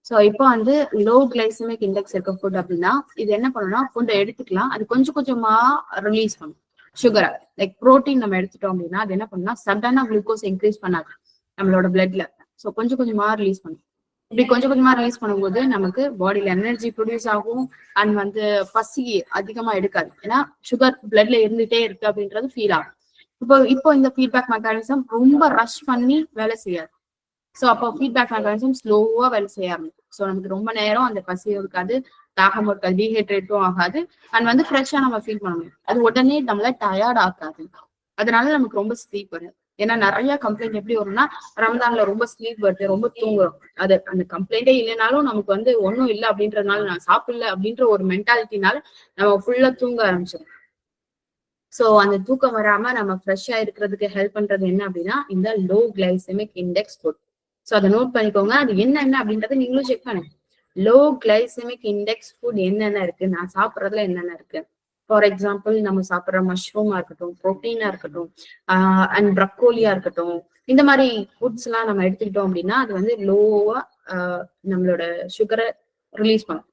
ஸோ இப்போ வந்து லோ கிளைசமிக் இண்டெக்ஸ் இருக்க ஃபுட் அப்படின்னா இது என்ன பண்ணும்னா, ஃபுட்டை எடுத்துக்கலாம், அது கொஞ்சம் கொஞ்சமா ரிலீஸ் பண்ணும் சுகரை. லைக் ப்ரோட்டீன் நம்ம எடுத்துட்டோம் அப்படின்னா அது என்ன பண்ணும்னா சடனா குளுக்கோஸ் இன்க்ரீஸ் பண்ணாது நம்மளோட பிளட்ல. ஸோ கொஞ்சம் கொஞ்சமா ரிலீஸ் பண்ணும். இப்படி கொஞ்சம் கொஞ்சமா ரிலீஸ் பண்ணும்போது நமக்கு பாடியில எனர்ஜி ப்ரொடியூஸ் ஆகும் அண்ட் வந்து பசி அதிகமா எடுக்காது, ஏன்னா சுகர் பிளட்ல இருந்துட்டே இருக்கு அப்படின்றது ஃபீல் ஆகும். இப்போ இந்த ஃபீட்பேக் மெக்கானிசம் ரொம்ப ரஷ் பண்ணி வேலை செய்யாது. ஸோ அப்போ ஃபீட்பேக் மெக்கானிசம் ஸ்லோவா வேலை செய்ய ஆரம்பிக்கும். ஸோ நமக்கு ரொம்ப நேரம் அந்த பசியும் இருக்காது, தாகமும் இருக்காது, டீஹைட்ரேட்டும் ஆகாது, அண்ட் வந்து ஃப்ரெஷ்ஷா நம்ம ஃபீல் பண்ண முடியும். அது உடனே நம்மள டயர்ட் ஆகாது, அதனால நமக்கு ரொம்ப ஸ்லீப் வருது. ஏன்னா நிறைய கம்ப்ளைண்ட் எப்படி வரும்னா, ரமதான்ல ரொம்ப ஸ்லீப் வருது, ரொம்ப தூங்குறோம். அது அந்த கம்ப்ளைண்டே இல்லைனாலும் நமக்கு வந்து ஒன்றும் இல்லை அப்படின்றதுனால, நான் சாப்பிடல அப்படின்ற ஒரு மென்டாலிட்டினால நம்ம ஃபுல்லா தூங்க ஆரம்பிச்சிடும். சோ அந்த தூக்கம் வராம நம்ம ஃப்ரெஷ்ஷா இருக்கிறதுக்கு ஹெல்ப் பண்றது என்ன அப்படின்னா இந்த low glycemic index food. So அதை நோட் பண்ணிக்கோங்க, அது என்னென்ன அப்படின்றத நீங்களும் செக் பண்ணுங்க. லோ கிளைசமிக் இண்டெக்ஸ் ஃபுட் என்னென்ன இருக்கு, நான் சாப்பிட்றதுல என்னென்ன இருக்கு. ஃபார் எக்ஸாம்பிள், நம்ம சாப்பிட்ற மஷ்ரூமா இருக்கட்டும், ப்ரோட்டீனா இருக்கட்டும், அண்ட் ப்ரக்கோலியா இருக்கட்டும், இந்த மாதிரி ஃபுட்ஸ் எல்லாம் நம்ம எடுத்துக்கிட்டோம் அப்படின்னா அது வந்து லோவா நம்மளோட சுகரை ரிலீஸ் பண்ணும்.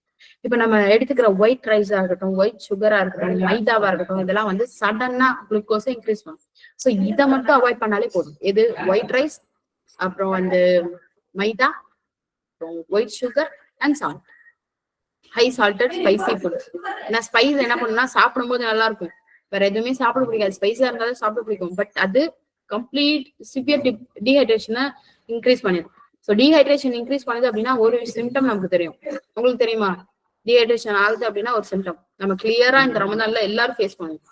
இப்ப நம்ம எடுத்துக்கிற ஒயிட் ரைஸா இருக்கட்டும், ஒயிட் சுகரா இருக்கட்டும், மைதாவா இருக்கட்டும், இதெல்லாம் வந்து சடனா குளுக்கோஸை இன்க்ரீஸ் பண்ணும். சோ இதை மட்டும் அவாய்ட் பண்ணாலே போதும். எது? ஒயிட் ரைஸ், அப்புறம் வந்து மைதா, அப்புறம் white sugar and salt, high salted spicy food. ஏன்னா ஸ்பைஸ் என்ன பண்ணுன்னா சாப்பிடும் போது நல்லா இருக்கும், வேற எதுவுமே சாப்பிட பிடிக்காது, ஸ்பைஸா இருந்தாலும் சாப்பிட பிடிக்கும், பட் அது கம்ப்ளீட் சிவியர் டீஹைட்ரேஷனை இன்க்ரீஸ் பண்ணிடும். ஸோ டீஹைட்ரேஷன் இன்க்ரீஸ் பண்ணுது அப்படின்னா ஒரு சிம்டம் நமக்கு தெரியும். உங்களுக்கு தெரியுமா? டீஹைட்ரேஷன் ஆகுது அப்படின்னா ஒரு சிம்டம் நம்ம கிளியரா இந்த ரமதான்ல எல்லாரும் ஃபேஸ் பண்ணுவோம்.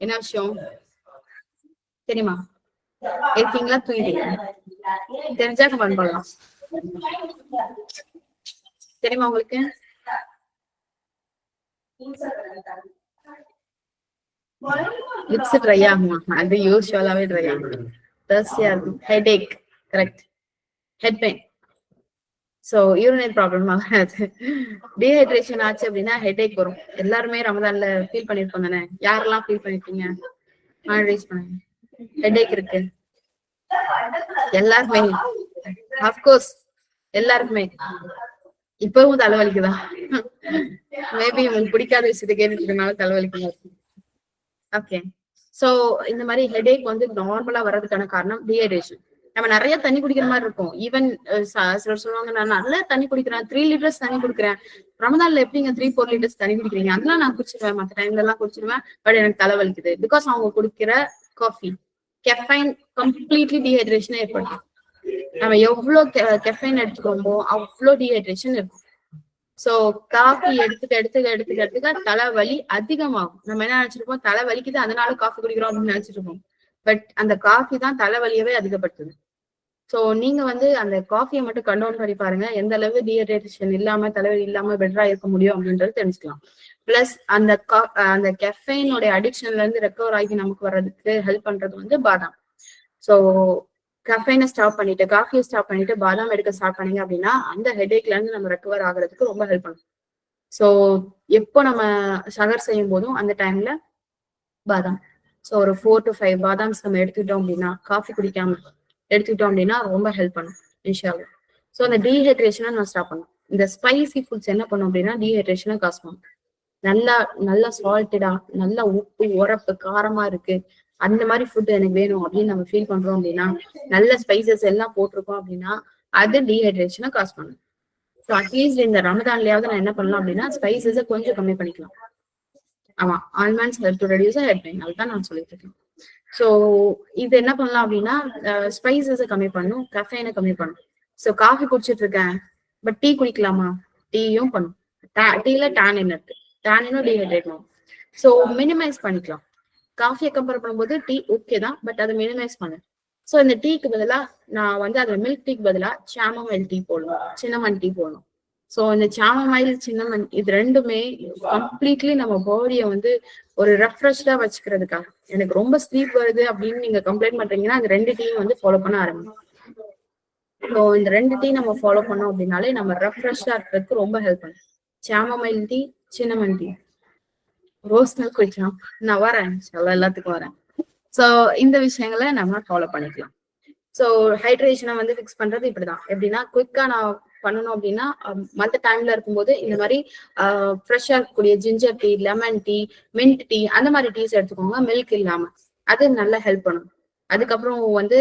என்ன விஷயம் தெரியுமா? இருக்கீங்களா? தூங்கிட்டீங்க? தெரிஞ்சா கமெண்ட் பண்ணலாம். தெரியுமா உங்களுக்கு? லிப்ஸ் ட்ரை ஆகுமா? அது யூஸ்வலாவே ட்ரை ஆகும். தர்ஸ்டியா இருக்கும். Headache, correct, head pain. So urinary problem ஆகாது, டீஹைட்ரேஷன் ஆச்சு அப்படின்னா ஹெட்ஏக் வரும். எல்லாருமே ரமதான்ல ஃபீல் பண்ணிருப்போம் தானே? யாரெல்லாம் ஃபீல் பண்ணிருக்கீங்க? ரைஸ் பண்ணுங்க. ஹெட்ஏக் இருக்கு எல்லாருக்குமே, அஃப்கோர்ஸ் எல்லாருக்குமே. இப்பவும் தலைவலிக்குதா? மேபி உங்களுக்கு பிடிக்காத விஷயத்தை கேட்டுக்கிறதுனால தலைவலிக்குதா? ஓகே, சோ இந்த மாதிரி ஹெட்ஏக் வந்து நார்மலா வர்றதுக்கான காரணம் டீஹைட்ரேஷன். நம்ம நிறைய தண்ணி குடிக்கிற மாதிரி இருக்கும். ஈவன் சிலர் சொல்லுவாங்க, நான் நல்லா தண்ணி குடிக்கிறேன், 3 லிட்டர்ஸ் தண்ணி குடிக்கிறேன். ரமதான்ல எப்படிங்க 3-4 லிட்டர்ஸ் தண்ணி குடிக்கிறீங்க? அதெல்லாம் நான் குடிச்சிருவேன், மற்ற டைம்ல எல்லாம் குடிச்சிருவேன், பட் எனக்கு தலைவலிக்குது. பிகாஸ் அவங்க குடிக்கிற காஃபி கெஃபைன் கம்ப்ளீட்லி டீஹைட்ரேஷனை ஏற்படுத்தும். நம்ம எவ்வளவு கெஃபைன் எடுத்துக்கிறோமோ அவ்வளோ டீஹைட்ரேஷன் இருக்கும். சோ காஃபி எடுத்துக்க தலைவலி அதிகமாகும். நம்ம என்ன நினைச்சிருப்போம், தலை வலிக்குது அதனால காஃபி குடிக்கிறோம் அப்படின்னு நினைச்சிட்டு இருப்போம். பட் அந்த காஃபி தான் தலைவலியவே அதிகப்படுத்துது. சோ நீங்க வந்து அந்த காஃபியை மட்டும் கண்ட்ரோல் பண்ணி பாருங்க, எந்த அளவு டீஹைட்ரேஷன் இல்லாம தலைவலி இல்லாம பெட்டரா இருக்க முடியும் அப்படின்றது தெரிஞ்சுக்கலாம். பிளஸ் அந்த கெஃபைனோட அடிக்ஷன்ல இருந்து ரெக்கவர் ஆகி நமக்கு வர்றதுக்கு ஹெல்ப் பண்றது வந்து பாதாம். சோ கஃபைனை ஸ்டாப் பண்ணிட்டு காஃபியை ஸ்டாப் பண்ணிட்டு பாதாம் எடுக்க ஸ்டார்ட் பண்ணீங்க அப்படின்னா அந்த ஹெடேக்ல இருந்து நம்ம ரெக்கவர் ஆகுறதுக்கு ரொம்ப ஹெல்ப் பண்ணும். சோ எப்போ நம்ம சகர் செய்யும் போதும் அந்த டைம்ல பாதாம், ஸோ ஒரு 4 to 5 பாதாம்ஸ் நம்ம எடுத்துக்கிட்டோம் அப்படின்னா, காஃபி குடிக்காம எடுத்துக்கிட்டோம் அப்படின்னா ரொம்ப ஹெல்ப் பண்ணும் இன்ஷால்லா. ஸோ அந்த டீஹைட்ரேஷனை நான் ஸ்டாப் பண்ணும். இந்த ஸ்பைசி ஃபுட்ஸ் என்ன பண்ணும் அப்படின்னா டீஹைட்ரேஷனை காசு பண்ணும். நல்லா சால்ட்டடா, நல்லா உப்பு உரப்பு காரமா இருக்கு, அந்த மாதிரி ஃபுட் எனக்கு வேணும் அப்படின்னு நம்ம ஃபீல் பண்றோம் அப்படின்னா, நல்ல ஸ்பைசஸ் எல்லாம் போட்டிருக்கோம் அப்படின்னா அது டீஹைட்ரேஷனை காசு பண்ணும். ஸோ அட்லீஸ்ட் இந்த ரமதான்லயாவது நான் என்ன பண்ணலாம் அப்படின்னா ஸ்பைசஸை கொஞ்சம் கம்மி பண்ணிக்கலாம். ஆமா, almonds help to reduce head pain, அதுதான் நான் சொல்லிட்டு இருக்கேன். ஸோ இது என்ன பண்ணலாம் அப்படின்னா ஸ்பைசஸை கம்மி பண்ணும், கஃபைனை கம்மி பண்ணும். ஸோ காஃபி குடிச்சிட்டு இருக்கேன் பட் டீ குடிக்கலாமா? டீயும் பண்ணும். டீல டேனின் இருக்கு, டேனினும் டீஹைட்ரேட் பண்ணும். ஸோ மினிமைஸ் பண்ணிக்கலாம். காஃபியை கம்பேர் பண்ணும்போது டீ ஓகே தான், பட் அதை மினிமைஸ் பண்ணு. ஸோ இந்த டீக்கு பதிலா நான் வந்து அதுல மில்க் டீக்கு பதிலா சாமமைல் டீ போடணும், சின்னமன் டீ போடணும். ஸோ இந்த சாமமைல் சின்னமன் இது ரெண்டுமே கம்ப்ளீட்லி நம்ம பாடியை வந்து ஒரு ரெஃப்ரெஷ்டா வச்சுக்கிறதுக்காக. எனக்கு ரொம்ப ஸ்லீப் வருது அப்படின்னு நீங்க கம்ப்ளைண்ட் பண்றீங்கன்னா அந்த 2 டீயும் வந்து ஃபாலோ பண்ண ஆரம்பிக்கும். ஸோ இந்த 2 டீ நம்ம ஃபாலோ பண்ணோம் அப்படின்னாலே நம்ம ரெஃப்ரெஷ்டா இருக்கிறதுக்கு ரொம்ப ஹெல்ப் பண்ணும். Chamomile tea, cinnamon tea, rose milk குடிக்கலாம். நான் வரேன், எல்லாத்துக்கும் வரேன். ஸோ இந்த விஷயங்களை நம்ம ஃபாலோ பண்ணிக்கலாம். ஸோ ஹைட்ரேஷனை வந்து ஃபிக்ஸ் பண்றது இப்படிதான். எப்படின்னா குயிக்கா நான் பண்ணணும் அப்படின்னா மற்ற டைம்ல இருக்கும்போது இந்த மாதிரி ஃப்ரெஷ்ஷா இருக்கக்கூடிய ginger tea, lemon tea, mint tea அந்த மாதிரி டீஸ் எடுத்துக்கோங்க, மில்க் இல்லாம. அது நல்லா ஹெல்ப் பண்ணும். அதுக்கப்புறம் வந்து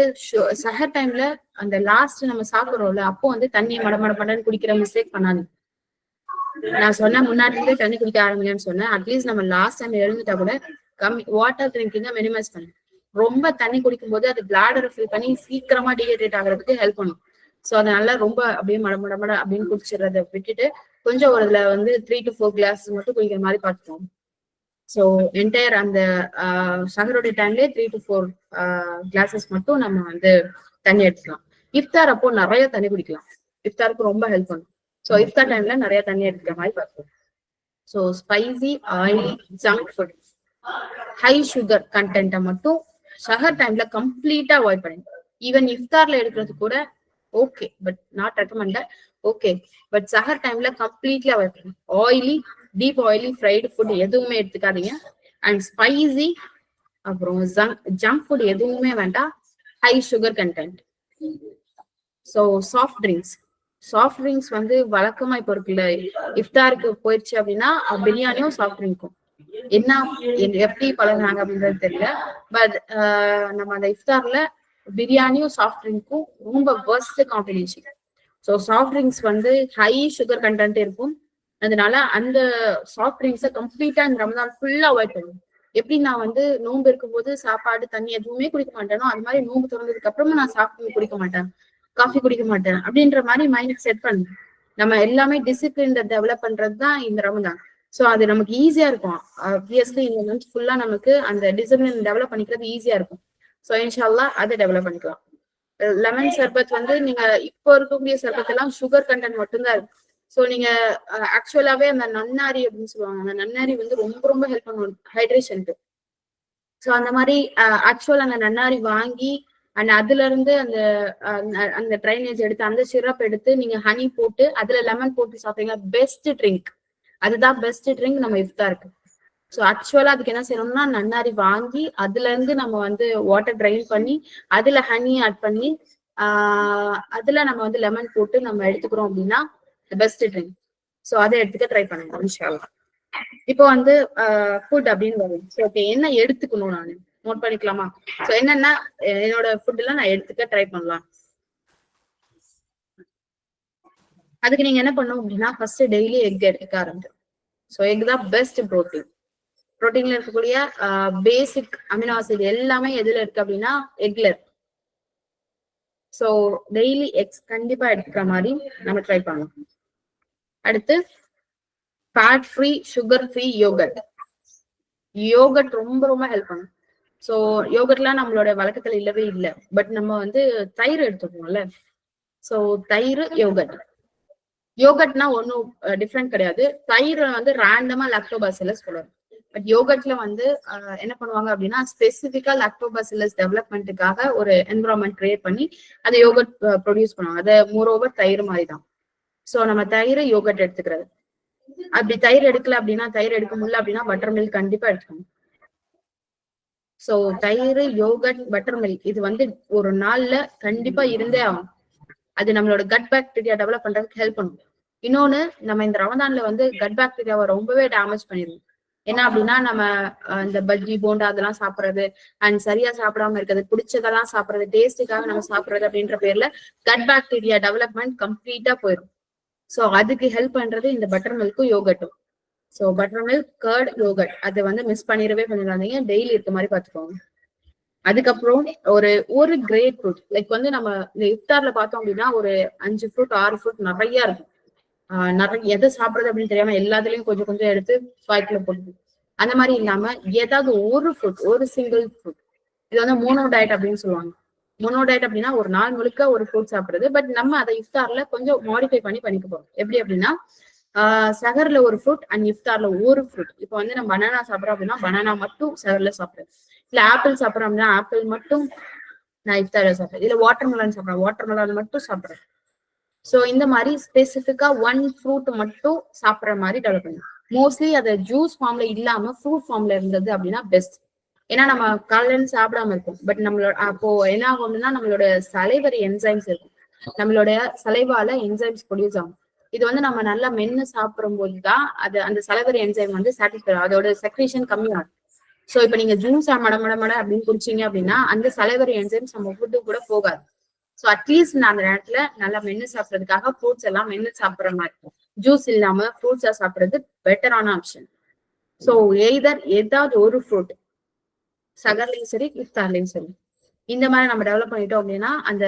சஹர் டைம்ல அந்த லாஸ்ட் நம்ம சாப்பிடுறோம்ல, அப்போ வந்து தண்ணியை மடமடன்னு குடிக்கிற மிஸ்டேக் பண்ணாது. நான் சொன்னேன் முன்னாடி இருந்தே தண்ணி குடிக்க ஆரம்பிங்கன்னு சொன்னேன். அட்லீஸ்ட் நம்ம லாஸ்ட் டைம் எழுந்துட்டா கூட கம்மி வாட்டர் ட்ரிங்கிங்க மினிமைஸ் பண்ணு. ரொம்ப தண்ணி குடிக்கும் போது அது பிளாடரை ஃபில் பண்ணி சீக்கிரமா டீஹைட்ரேட் ஆகிறதுக்கு ஹெல்ப் பண்ணும். ஸோ அதனால ரொம்ப அப்படியே மடமட அப்படின்னு குடிச்சிடறத விட்டுட்டு கொஞ்சம் ஒரு இதுல வந்து 3 to 4 கிளாஸ் மட்டும் குடிக்கிற மாதிரி பார்த்துக்கோங்க. ஸோ என்டையர் அந்த சஹருடைய டைம்லேயே 3 to 4 கிளாஸஸ் மட்டும் நம்ம வந்து தண்ணி எடுத்துக்கலாம். இஃப்தார் அப்போ நிறைய தண்ணி குடிக்கலாம், இஃப்தாருக்கு ரொம்ப ஹெல்ப் பண்ணும். ஸோ இஃப்தார் டைம்ல நிறைய தண்ணி எடுக்கிற மாதிரி பார்த்துக்கோங்க. So spicy, oily, junk food, high sugar கண்டென்ட்டை மட்டும் சஹர் டைம்ல கம்ப்ளீட்டா அவாய்ட் பண்ணுங்க. ஈவன் இஃப்தார்ல எடுக்கிறது கூட okay, but not recommended. Okay, but சஹர் டைம்ல கம்ப்ளீட்லி அவாய்ட் பண்ணுங்க. Oily, deep oily fried food எதுவுமே எடுத்துக்காதீங்க. அண்ட் ஸ்பைசி அப்புறம் ஜங்க் ஃபுட் எதுவுமே வேண்டாம், high sugar content. So soft drinks வந்து வழக்கமா இப்போ இருக்குல்ல, இஃப்தாருக்கு போயிடுச்சு அப்படின்னா பிரியாணியும் சாஃப்ட் ட்ரிங்க்கும் என்ன எப்படி பழகுறாங்க அப்படின்றது தெரியல. பட் நம்ம அந்த இஃப்தார்ல பிரியாணியும் சாஃப்ட் ட்ரிங்க்கும் ரொம்ப worst combination. So soft drinks வந்து ஹை சுகர் கண்டென்ட் இருக்கும். அதனால அந்த சாஃப்ட் ட்ரிங்க்ஸை கம்ப்ளீட்டா இந்த ரமதான் ஃபுல்லா அவாய்ட் பண்ணும். எப்படி நான் வந்து நோன்பு இருக்கும்போது சாப்பாடு தண்ணி எதுவுமே குடிக்க மாட்டேனோ அது மாதிரி நோன்பு திறந்ததுக்கு அப்புறமும் நான் சாப்பிட்டு குடிக்க மாட்டேன், காஃபி குடிக்க மாட்டேன் அப்படின்ற மாதிரி மைண்ட் செட் பண்ணு. நம்ம எல்லாமே டிசிப்ளின் டெவலப் பண்றதுதான் இந்த ரமதான். ஸோ அது நமக்கு ஈஸியா இருக்கும். ஆப்வியஸ்லி இந்த மந்த் ஃபுல்லா நமக்கு அந்த டிசிப்ளின் டெவலப் பண்ணிக்கிறது ஈஸியா இருக்கும். ஸோ இன்ஷால்லா அதை டெவலப் பண்ணிக்கலாம். லெமன் சர்பத் வந்து நீங்க இப்போ இருக்கக்கூடிய சர்பத் எல்லாம் சுகர் கண்டென்ட் மட்டும்தான் இருக்கு. ஸோ நீங்க ஆக்சுவலாவே அந்த நன்னாரி அப்படின்னு சொல்லுவாங்க, அந்த நன்னாரி வந்து ரொம்ப ரொம்ப ஹெல்ப் பண்ணும் ஹைட்ரேஷனுக்கு. ஸோ அந்த மாதிரி ஆக்சுவல் அந்த நன்னாரி வாங்கி அண்ட் அதுல இருந்து அந்த ட்ரைனேஜ் எடுத்து அந்த சிரப் எடுத்து நீங்க ஹனி போட்டு அதுல லெமன் போட்டு சாப்பிட்டீங்கன்னா பெஸ்ட் ட்ரிங்க். அதுதான் பெஸ்ட் ட்ரிங்க் நம்ம இஃப்தாருக்கு. ஸோ ஆக்சுவலா அதுக்கு என்ன செய்யணும்னா நன்னாரி வாங்கி அதுல இருந்து நம்ம வந்து வாட்டர் ட்ரைன் பண்ணி அதுல ஹனி ஆட் பண்ணி அதுல நம்ம வந்து லெமன் போட்டு நம்ம எடுத்துக்கிறோம் அப்படின்னா பெஸ்ட் ட்ரிங்க். ஸோ அதை எடுத்துக்க ட்ரை பண்ணுங்க இன்ஷால்லா. இப்போ வந்து ஃபுட் அப்படின்னு வரும். ஸோ ஓகே, என்ன எடுத்துக்கணும் நான் நோட் பண்ணிக்கலாமா? ஸோ என்னன்னா என்னோட ஃபுட் எல்லாம் நான் எடுத்துக்க ட்ரை பண்ணலாம். அதுக்கு நீங்க என்ன பண்ணணும் அப்படின்னா ஃபர்ஸ்ட் டெய்லி எக் எடுத்துக்க ஆரம்பிக்கும். ஸோ எக் தான் பெஸ்ட் ப்ரோட்டீன். ப்ரோட்டீன்ல இருக்கக்கூடிய பேசிக் அமினோ ஆசிட் எல்லாமே எதுல இருக்கு அப்படின்னா எக்ல இருக்கு. ஸோ டெய்லி எக்ஸ் கண்டிப்பா எடுத்துக்கிற மாதிரி நம்ம ட்ரை பண்ணலாம். அடுத்து fat free, sugar free yogurt ரொம்ப ரொம்ப ஹெல்ப் பண்ணும். சோ யோகட்லாம் நம்மளோட வழக்கத்துல இல்லவே இல்லை. பட் நம்ம வந்து தயிர் எடுத்துக்கோம்ல. சோ தயிர் யோகட். யோகட்னா ஒன்னும் டிஃப்ரெண்ட் கிடையாது. தயிர் வந்து ரேண்டமா லாக்டோபாசிலஸ் சொல்லுவாங்க. பட் யோகட்ல வந்து என்ன பண்ணுவாங்க அப்படின்னா ஸ்பெசிபிக்கா லாக்டோபாசிலஸ் டெவலப்மெண்ட்டுக்காக ஒரு என்விரான்மெண்ட் கிரியேட் பண்ணி அதை யோகட் ப்ரொடியூஸ் பண்ணுவாங்க. அதை மோரோவர் தயிர் மாதிரி தான். சோ நம்ம தயிர் யோகட் எடுத்துக்கிறது. அப்படி தயிர் எடுக்கல அப்படின்னா, தயிர் எடுக்க முடியல அப்படின்னா பட்டர் மில்க் கண்டிப்பா எடுக்கணும். சோ தயிர், யோகட், பட்டர் மில்க் இது வந்து ஒரு நாள்ல கண்டிப்பா இருந்தே ஆகும். அது நம்மளோட கட் பாக்டீரியா டெவலப் பண்றதுக்கு ஹெல்ப் பண்ணும். இன்னொன்னு, நம்ம இந்த ரமதான்ல வந்து கட் பாக்டீரியாவை ரொம்பவே டேமேஜ் பண்ணிடுவோம். என்ன அப்படின்னா நம்ம இந்த பஜ்ஜி போண்டா அதெல்லாம் சாப்பிடுறது அண்ட் சரியா சாப்பிடாம இருக்கிறது, பிடிச்சதெல்லாம் சாப்பிடுறது, டேஸ்டுக்காக நம்ம சாப்பிடுறது அப்படின்ற பேர்ல கட் பாக்டீரியா டெவலப்மெண்ட் கம்ப்ளீட்டா போயிடும். சோ அதுக்கு ஹெல்ப் பண்றது இந்த பட்டர் மில்க்கும் யோகட்டும். So buttermilk, curd, yogurt அதை வந்து மிஸ் பண்ணிடவே பண்ணிடாதீங்க. டெய்லி இருக்க மாதிரி பாத்துக்கோங்க. அதுக்கப்புறம் ஒரு கிரேட் ஃப்ரூட் லைக் வந்து நம்ம இந்த இஃப்தார்ல பார்த்தோம் அப்படின்னா ஒரு 5 ஃப்ரூட் 6 ஃப்ரூட் நிறைய இருக்கும். நிறைய எதை சாப்பிடுறது அப்படின்னு தெரியாம எல்லாத்துலயும் கொஞ்சம் கொஞ்சம் எடுத்து வாய்க்குள்ள போடுது. அந்த மாதிரி இல்லாம ஏதாவது ஒரு ஃப்ரூட், ஒரு சிங்கிள் ஃப்ரூட், இது வந்து மோனோ டயட் அப்படின்னு சொல்லுவாங்க. மோனோ டயட் அப்படின்னா ஒரு நாள் முழுக்க ஒரு ஃப்ரூட் சாப்பிடுறது. பட் நம்ம அதை இஃப்தார்ல கொஞ்சம் மாடிஃபை பண்ணிக்க போறோம். எப்படி அப்படின்னா சஹர்ல ஒரு ஃப்ரூட் அண்ட் இஃப்தார்ல ஒரு ஃப்ரூட். இப்போ வந்து நம்ம பனானா சாப்பிடறோம் அப்படின்னா பனானா மட்டும் சஹர்ல சாப்பிடுறது. இல்ல ஆப்பிள் சாப்பிடறோம் அப்படின்னா ஆப்பிள் மட்டும் நான் இஃப்தார்ல சாப்பிடுறேன். இல்ல வாட்டர் மெலன் சாப்பிடுறேன், வாட்டர் மெலன் மட்டும் சாப்பிடுறேன். சோ இந்த மாதிரி ஸ்பெசிபிக்கா ஒன் ஃப்ரூட் மட்டும் சாப்பிடுற மாதிரி டெவலப் பண்ணும். மோஸ்ட்லி அதை ஜூஸ் ஃபார்ம்ல இல்லாம ஃப்ரூட் ஃபார்ம்ல இருந்தது அப்படின்னா பெஸ்ட். ஏன்னா நம்ம காலையில சாப்பிடாம இருக்கும். பட் நம்மளோட அப்போ என்ன ஆகும் அப்படின்னா நம்மளோட சலைவரி என்சைம்ஸ் இருக்கும். நம்மளோட சலைவால என்சைம்ஸ் ப்ரொடியூஸ் ஆகும். இது வந்து நம்ம நல்லா மென்னு சாப்பிடும் போதுதான் அது அந்த சலைவரி என்சைம் வந்து சாட்டிஸ்ஃபை, அதோட செக்ரேஷன் கம்மியாகும். சோ இப்ப நீங்க ஜூஸ் மட அப்படின்னு குடிச்சீங்க அப்படின்னா அந்த சலைவரி என்சைம்ஸ் நம்ம ஃபுட்டு கூட போகாது. சோ அட்லீஸ்ட் நான் அந்த நேரத்துல நல்லா மென்னு சாப்பிடுறதுக்காக ஃப்ரூட்ஸ் எல்லாம் மென்னு சாப்பிடுற மாதிரி இருக்கும். ஜூஸ் இல்லாம ஃப்ரூட்ஸா சாப்பிடுறது பெட்டரான ஆப்ஷன். சோ எய்தர் ஏதாவது ஒரு ஃப்ரூட் சகர்லயும் சரி இஃப்தார்லயும் சரி இந்த மாதிரி நம்ம டெவலப் பண்ணிட்டோம் அப்படின்னா அந்த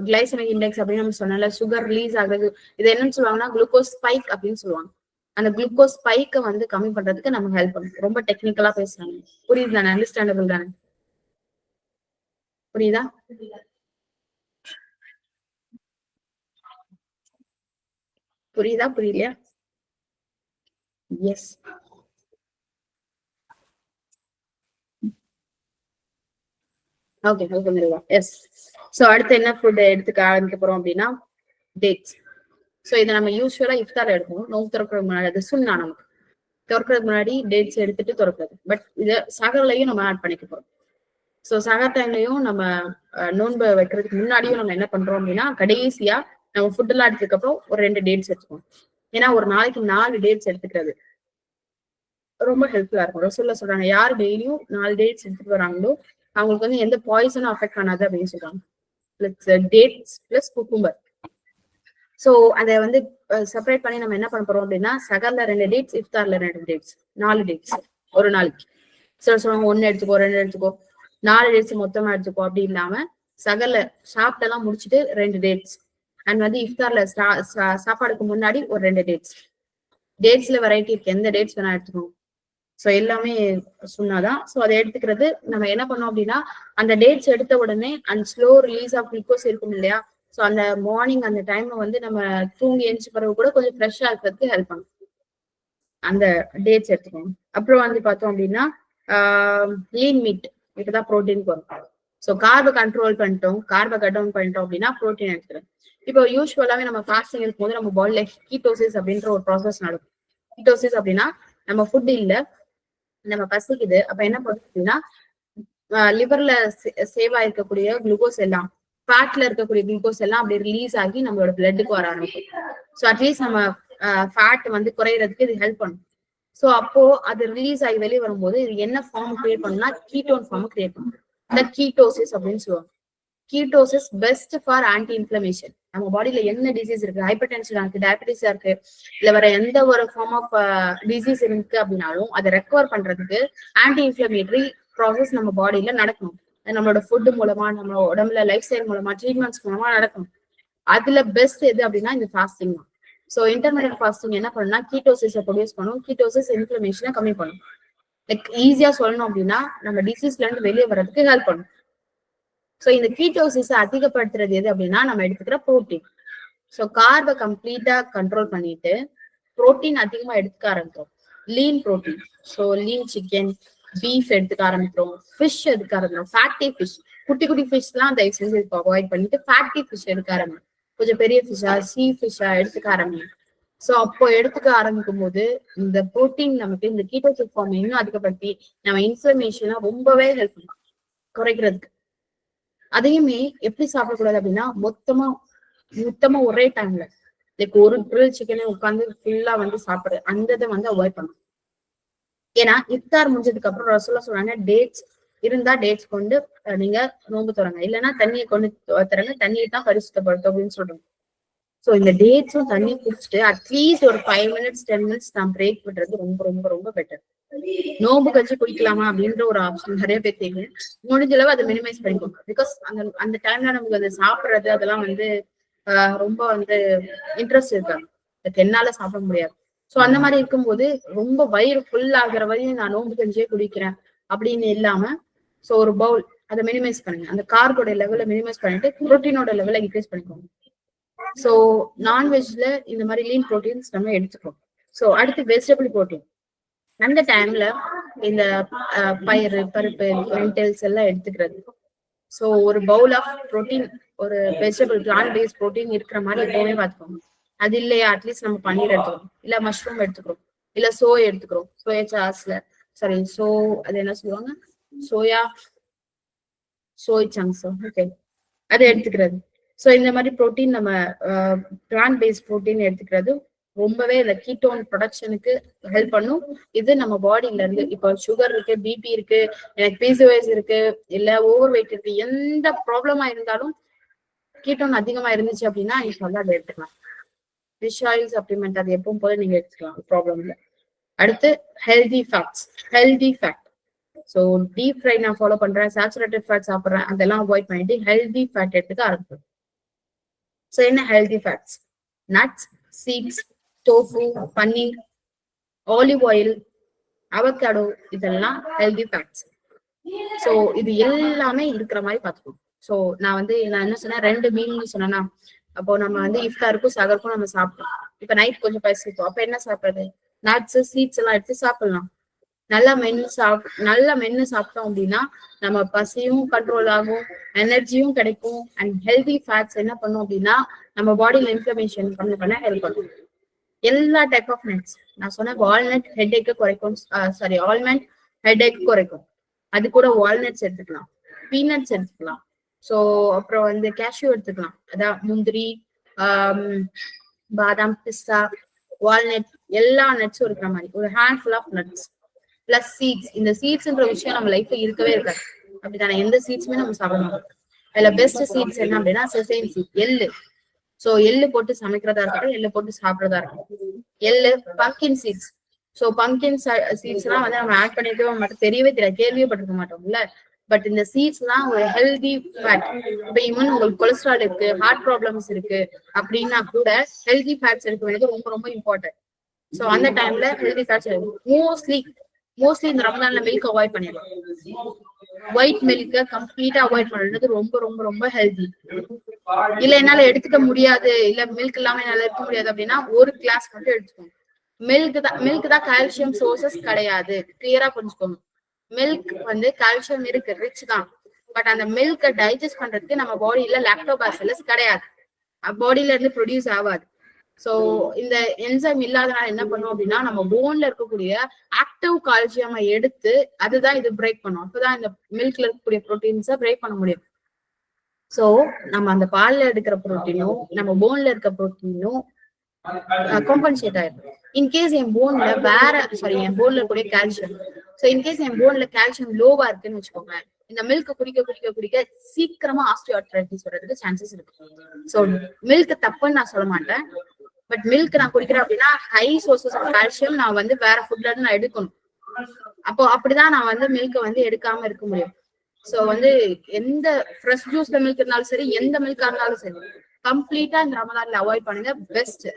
கிளைசமிக் இண்டெக்ஸ் அப்படின்னு நம்ம சொன்னால சுகர் ரிலீஸ் ஆகுறது, இது என்னன்னு சொல்லுவாங்கன்னா குளுக்கோஸ் ஸ்பைக் அப்படின்னு சொல்லுவாங்க. அந்த குளுக்கோஸ் ஸ்பைக்கை வந்து கம்மி பண்றதுக்கு நமக்கு ஹெல்ப் பண்ணும். ரொம்ப டெக்னிக்கலா பேசுறாங்க. புரியுது தானே? அண்டர்ஸ்டாண்டபிள் தானே? புரியுதா? புரியுதா புரியலையா? எஸ். Okay, S. சோ அடுத்து என்ன ஃபுட் எடுத்துக்க ஆரம்பிக்க போறோம் அப்படின்னா டேட்ஸ். சோ இதை நம்ம யூஸ்வலா இஃப்தார் எடுக்கணும். நோம்பு திறக்கிறதுக்கு முன்னாடி அது சுன்னா, நமக்கு திறக்கிறதுக்கு முன்னாடி டேட்ஸ் எடுத்துட்டு திறக்கிறது. பட் இதை சகர்லையும் நம்ம ஆட் பண்ணிக்க போறோம். சோ சகர் டைம்லயும் நம்ம நோன்பு வைக்கிறதுக்கு முன்னாடியும் நம்ம என்ன பண்றோம் அப்படின்னா கடைசியா நம்ம ஃபுட் எல்லாம் எடுத்ததுக்கு அப்புறம் ஒரு 2 டேட்ஸ் எடுத்துக்கோம். ஏன்னா ஒரு நாளைக்கு 4 டேட்ஸ் எடுத்துக்கிறது ரொம்ப ஹெல்ப்ஃபுல்லா இருக்கும். ரசூலுல்லாஹ் சொல்றாங்க, யார் டெய்லியும் 4 டேட்ஸ் எடுத்துட்டு வராங்களோ அவங்களுக்கு வந்து எந்த பாய்சனும் அஃபெக்ட் பண்ணாது அப்படின்னு சொல்றாங்க. Dates plus cucumber. சோ அதை வந்து செப்பரேட் பண்ணி நம்ம என்ன பண்ண போறோம் அப்படின்னா சகர்ல 2 டேட்ஸ், இஃப்தார்ல 2 டேட்ஸ், 4 டேட்ஸ் ஒரு நாளைக்கு. சொல்லுவாங்க 1 எடுத்துக்கோ, 2 எடுத்துக்கோ, 4 டேட்ஸ் மொத்தமா எடுத்துக்கோ அப்படி இல்லாம சகர்ல சாப்பிட்டெல்லாம் முடிச்சுட்டு 2 டேட்ஸ் அண்ட் வந்து இஃப்தார்ல சாப்பாடுக்கு முன்னாடி ஒரு 2 டேட்ஸ். டேட்ஸ்ல வெரைட்டி இருக்கு, எந்த டேட்ஸ் வேணா எடுத்துக்கணும். சோ எல்லாமே சொன்னாதான். சோ அதை எடுத்துக்கிறது நம்ம என்ன பண்ணோம் அப்படின்னா அந்த டேட்ஸ் எடுத்த உடனே and slow release of glucose இருக்கும் இல்லையா? சோ அந்த மார்னிங் அந்த டைம்ல வந்து நம்ம தூங்கி எழுந்து பிறகு கூட கொஞ்சம் ஃப்ரெஷ்ஷா இருக்கிறதுக்கு ஹெல்ப் பண்ணும் அந்த டேட்ஸ் எடுத்துக்கணும். அப்புறம் வந்து பார்த்தோம் அப்படின்னா லீன் மீட், இதுதான் ப்ரோட்டீன் வரும். ஸோ கார்பை கண்ட்ரோல் பண்ணிட்டோம், கார்பை கட் டவுன் பண்ணிட்டோம் அப்படின்னா ப்ரோட்டீன் எடுத்துக்கிறோம். இப்போ யூஸ்வலாவே நம்ம ஃபாஸ்டிங் இருக்கும்போது நம்ம பாடியில கீட்டோசிஸ் அப்படின்ற ஒரு ப்ராசஸ் நடக்கும். கீட்டோசிஸ் அப்படின்னா நம்ம ஃபுட் இல்ல, நம்ம பசிக்குது, அப்ப என்ன பண்ணும் அப்படின்னா லிவர்ல சேவ் ஆயிருக்கக்கூடிய குளுக்கோஸ் எல்லாம், ஃபேட்ல இருக்கக்கூடிய குளுக்கோஸ் எல்லாம் அப்படியே ரிலீஸ் ஆகி நம்மளோட பிளட்டுக்கு வர ஆரம்பிக்கும். ஸோ அட்லீஸ்ட் நம்ம ஃபேட் வந்து குறையறதுக்கு இது ஹெல்ப் பண்ணும். சோ அப்போ அது ரிலீஸ் ஆகி வெளியே வரும்போது இது என்ன ஃபார்ம் கிரியேட் பண்ணும்னா கீட்டோன் ஃபார்ம் கிரியேட் பண்ணும். இந்த கீட்டோசிஸ் அப்படின்னு சொல்லுவாங்க. Ketosis best for anti inflammation. நம்ம பாடியில என்ன டிசீஸ் இருக்கு, ஹைப்பர் டென்ஷனா இருக்கு, டயபிட்டிஸா இருக்கு, இல்ல வேற எந்த ஒரு ஃபார்ம் ஆஃப் டிசீஸ் இருக்கு அப்படின்னாலும் அதை ரெக்கவர் பண்றதுக்கு ஆன்டி இன்ஃபிளமேட்டரி ப்ராசஸ் நம்ம பாடியில நடக்கணும். நம்மளோட ஃபுட் மூலமா, நம்ம உடம்புல லைஃப் ஸ்டைல் மூலமா, ட்ரீட்மெண்ட்ஸ் மூலமா நடக்கணும். அதுல பெஸ்ட் எது அப்படின்னா இந்த ஃபாஸ்டிங் தான். ஸோ இன்டர்மீடியட் ஃபாஸ்டிங் என்ன பண்ணுன்னா கீட்டோசிஸை ப்ரொடியூஸ் பண்ணும். கீட்டோசிஸ் இன்ஃபிளமேஷனை கம்மி பண்ணும். லைக் ஈஸியா சொல்லணும் அப்படின்னா நம்ம டிசீஸ்ல இருந்து வெளியே வர்றதுக்கு ஹெல்ப் பண்ணும். ஸோ இந்த கீட்டோசிஸ் அதிகப்படுத்துறது எது அப்படின்னா நம்ம எடுத்துக்கிற புரோட்டீன். ஸோ கார்பை கம்ப்ளீட்டா கண்ட்ரோல் பண்ணிட்டு புரோட்டீன் அதிகமா எடுத்துக்க ஆரம்பிக்கும். Lean protein, so lean chicken, beef எடுத்துக்க ஆரம்பிக்கிறோம், ஃபிஷ் எடுக்க ஆரம்பிக்கிறோம். ஃபேட்டி ஃபிஷ், குட்டி குட்டி ஃபிஷ் எல்லாம் தயவு செஞ்சு அவாய்ட் பண்ணிட்டு ஃபேட்டி ஃபிஷ் எடுக்க ஆரம்பிக்கும். கொஞ்சம் பெரிய ஃபிஷ்ஷா, சீ ஃபிஷ்ஷா எடுத்துக்க ஆரம்பிக்கும். ஸோ அப்போ எடுத்துக்க ஆரம்பிக்கும் போது இந்த புரோட்டீன் நமக்கு இந்த கீட்டோசிஸ் ஃபார்ம் இன்னும் அதிகப்படுத்தி நம்ம இன்ஃப்ளமேஷனா ரொம்பவே ஹெல்ப் பண்ணும் குறைக்கிறதுக்கு. அதையுமே எப்படி சாப்பிடக்கூடாது அப்படின்னா மொத்தமா ஒரே டைம்ல லைக் ஒரு கிரில் சிக்கனை உட்காந்து ஃபுல்லா வந்து சாப்பிடுறது அந்த இதை வந்து அவாய்ட் பண்ணும். ஏன்னா இஃப்தார் முடிஞ்சதுக்கு அப்புறம் ரசூலுல்லாஹ் சொல்றாங்க, டேட்ஸ் இருந்தா டேட்ஸ் கொண்டு நீங்க நோன்பு தரங்க, இல்லைன்னா தண்ணியை கொண்டு தரங்க, தண்ணியை தான் பரிசுத்தப்படுத்தும் அப்படின்னு சொல்றாங்க. ஸோ இந்த டேட்ஸும் தண்ணி குடிச்சிட்டு அட்லீஸ்ட் ஒரு 5 minutes 10 minutes நான் பிரேக் விடுறது ரொம்ப ரொம்ப ரொம்ப பெட்டர். நோம்பு கஞ்சி குடிக்கலாமா அப்படின்ற ஒரு ஆப்ஷன் நிறைய பேர் தெரியும். முடிஞ்ச அளவு அதை மினிமைஸ் பண்ணிக்கோங்க. பிகாஸ் அந்த டைம்ல நமக்கு அதை சாப்பிடுறது அதெல்லாம் வந்து ரொம்ப வந்து இன்ட்ரெஸ்ட் இருக்காது, என்னால சாப்பிட முடியாது. ஸோ அந்த மாதிரி இருக்கும்போது ரொம்ப வயிறு ஃபுல் ஆகுற வரையும் நான் நோம்பு கஞ்சியே குடிக்கிறேன் அப்படின்னு இல்லாம ஸோ ஒரு பவுல் அதை மினிமைஸ் பண்ணுங்க. அந்த கார்போட லெவலை மினிமைஸ் பண்ணிட்டு புரோட்டீனோட லெவலை இன்க்ரீஸ் பண்ணிக்கோங்க. ஸோ நான்வெஜ்ல இந்த மாதிரி லீன் ப்ரோட்டீன்ஸ் நம்ம எடுத்துக்கிறோம். ஸோ அடுத்து வெஜிடபிள் ப்ரோட்டீன். அந்த டைம்ல இந்த பயிறு, பருப்பு, லென்டில்ஸ் எல்லாம் எடுத்துக்கிறது. ஸோ ஒரு பவுல் ஆஃப் ப்ரோட்டீன், ஒரு வெஜிடபிள் பிளான்ட் பேஸ்ட் ப்ரோட்டீன் இருக்கிற மாதிரி எப்பவுமே பார்த்துக்கோங்க. அது இல்லையா அட்லீஸ்ட் நம்ம பன்னீர் எடுத்துக்கிறோம், இல்ல மஷ்ரூம் எடுத்துக்கிறோம், இல்ல சோயா எடுத்துக்கிறோம். சோயா சாஸ்ல அது என்ன சொல்லுவாங்க, சோய் சங்க்ஸ், ஓகே, அதை எடுத்துக்கிறது. ஸோ இந்த மாதிரி ப்ரோட்டீன் நம்ம பிளான்ட் பேஸ்ட் ப்ரோட்டீன் எடுத்துக்கிறது ரொம்பவே இந்த கீட்டோன் ப்ரொடக்ஷனுக்கு ஹெல்ப் பண்ணும். இது நம்ம பாடியில இருந்து இப்போ சுகர் இருக்கு, பிபி இருக்கு, எனக்கு PCOS இருக்கு, இல்ல ஓவர் வெயிட் இருக்கு, எந்த ப்ராப்ளமா இருந்தாலும் கீட்டோன் அதிகமா இருந்துச்சு அப்படின்னா நீங்க வந்து அதை எடுத்துக்கலாம். ஃபிஷ் ஆயில் சப்ளிமெண்ட் அது எப்பவும் போல நீங்க எடுத்துக்கலாம், ப்ராப்ளம் இல்லை. அடுத்து healthy fat. So deep fry நான் ஃபாலோ பண்றேன், சேச்சுரேட்டட் ஃபேட் சாப்பிட்றேன், அதெல்லாம் அவாய்ட் பண்ணிட்டு ஹெல்தி ஃபேட் எடுத்துக்க ஆரம்பிக்கும். ஸோ என்ன healthy fats? Nuts, seeds, tofu, paneer, olive oil, avocado, இதெல்லாம் ஹெல்தி ஃபேட்ஸ். ஸோ இது எல்லாமே இருக்கிற மாதிரி பார்த்துக்கணும். ஸோ நான் என்ன சொன்னேன், 2 மீல்னு சொன்னேன்னா, அப்போ நம்ம வந்து இஃப்தாருக்கும் சகருக்கும் நம்ம சாப்பிட்டோம். இப்ப நைட் கொஞ்சம் பசிக்கும், அப்ப என்ன சாப்பிடுறது? நட்ஸ், சீட்ஸ் எல்லாம் எடுத்து சாப்பிடலாம். நல்லா மென்னு சாப்பிட்டோம் அப்படின்னா நம்ம பசியும் கண்ட்ரோல் ஆகும், எனர்ஜியும் கிடைக்கும். அண்ட் ஹெல்தி ஃபேட்ஸ் என்ன பண்ணும் அப்படின்னா நம்ம பாடியில இன்ஃப்ளமேஷன் பண்ண ஹெல்ப் பண்ணும். எல்லா டைப் ஆஃப் நட்ஸ் நான் சொன்ன வால்நட் ஹெட்ஏக்கு குறைக்கும், ஆல்மண்ட் ஹெட்ஏக்கு குறைக்கும். அது கூட வால்நட்ஸ் எடுத்துக்கலாம், பீனட்ஸ் எடுத்துக்கலாம். ஸோ அப்புறம் வந்து கேஷ்யூ எடுத்துக்கலாம், அதான் முந்திரி, பாதாம், பிஸ்தா, வால்நட், எல்லா நட்ஸும் இருக்கிற மாதிரி ஒரு handful of nuts plus seeds. இந்த சீட்ஸ்ன்ற விஷயம் நம்ம லைஃப்ல இருக்கவே இருக்காது, அப்படித்தானே? எந்த சீட்ஸுமே நம்ம சாப்பிட மாட்டோம். அதுல பெஸ்ட் சீட்ஸ் என்ன அப்படின்னா செசேம் சீட், எள்ளு. சோ எள்ளு போட்டு சமைக்கிறதா இருக்கட்டும், எள்ளு போட்டு சாப்பிடறதா இருக்கட்டும், எள்ளு. Pumpkin seeds. So pumpkin seeds எல்லாம் வந்து நம்ம ஆட் பண்ணிருக்கவே மாட்டோம், தெரியவே தெரியாது, கேள்வியே பட்டிருக்க மாட்டோம்ல. பட் இந்த சீட்ஸ் எல்லாம் ஒரு ஹெல்தி ஃபேட். இப்ப ஈவன் உங்களுக்கு கொலஸ்ட்ரால் இருக்கு, ஹார்ட் ப்ராப்ளம்ஸ் இருக்கு அப்படின்னா கூட ஹெல்தி ஃபேட்ஸ் இருக்க வேண்டியது ரொம்ப ரொம்ப இம்பார்ட்டன்ட். சோ அந்த டைம்ல ஹெல்தி ஃபேட்ஸ் மோஸ்ட்லி இந்த ரமதான்ல மில்க் அவாய்ட் பண்ணிடலாம். ஒயிட் மில்க கம்ப்ளீட்டா அவாய்ட் பண்றது ரொம்ப ரொம்ப ரொம்ப ஹெல்தி. இல்ல என்னால எடுத்துக்க முடியாது, இல்ல மில்க் இல்லாம என்னால இருக்க முடியாது அப்படின்னா ஒரு கிளாஸ் மட்டும் எடுத்துக்கோங்க. மில்க் தான் கால்சியம் சோர்சஸ் கிடையாது, கிளியரா புரிஞ்சுக்கோங்க. மில்க் வந்து கால்சியம் இருக்கு, ரிச் தான். பட் அந்த மில்க டைஜஸ்ட் பண்றதுக்கு நம்ம பாடியில லாக்டோபாசிலஸ் கிடையாது, பாடியில இருந்து ப்ரொடியூஸ் ஆகாது. சோ இந்த என்சைம் இல்லாதனால என்ன பண்ணும் அப்படின்னா நம்ம போன்ல இருக்கக்கூடிய ஆக்டிவ் கால்சியம் எடுத்து அதுதான் இது பிரேக் பண்ணும். அப்பதான் இந்த மில்க்ல இருக்கக்கூடிய ப்ரோட்டீன்ஸை பிரேக் பண்ண முடியும். சோ நம்ம அந்த பால்ல எடுக்கிற ப்ரோட்டீனும் நம்ம போன்ல இருக்க ப்ரோட்டீனும் காம்பன்சேட் ஆயிடும். இன்கேஸ் என் போன்ல என் போன்ல இருக்கக்கூடிய கால்சியம், சோ இன்கேஸ் என் போன்ல கால்சியம் லோவா இருக்குன்னு வச்சுக்கோங்க, இந்த மில்க் குடிக்க சீக்கிரமா ஆஸ்டியோஆர்த்ரைட்டிஸ் வர்றதுக்கு சான்சஸ் இருக்கு. சோ மில்க் தப்புன்னு நான் சொல்ல மாட்டேன், பட் மில்க் நான் குடிக்கிறேன் அப்படின்னா ஹை சோர்சஸ் ஆஃப் கால்சியம் நான் வந்து வேற ஃபுட்ல இருந்து நான் எடுக்கணும். அப்போ அப்படிதான் நான் வந்து மில்க வந்து எடுக்காம இருக்க முடியும். சோ வந்து எந்த ஃப்ரெஷ் ஜூஸ்ல மில்க் இருந்தாலும் சரி, எந்த மில்கா இருந்தாலும் சரி, கம்ப்ளீட்டா இந்த ரமலான்ல அவாய்ட் பண்ணுங்க, பெஸ்ட்.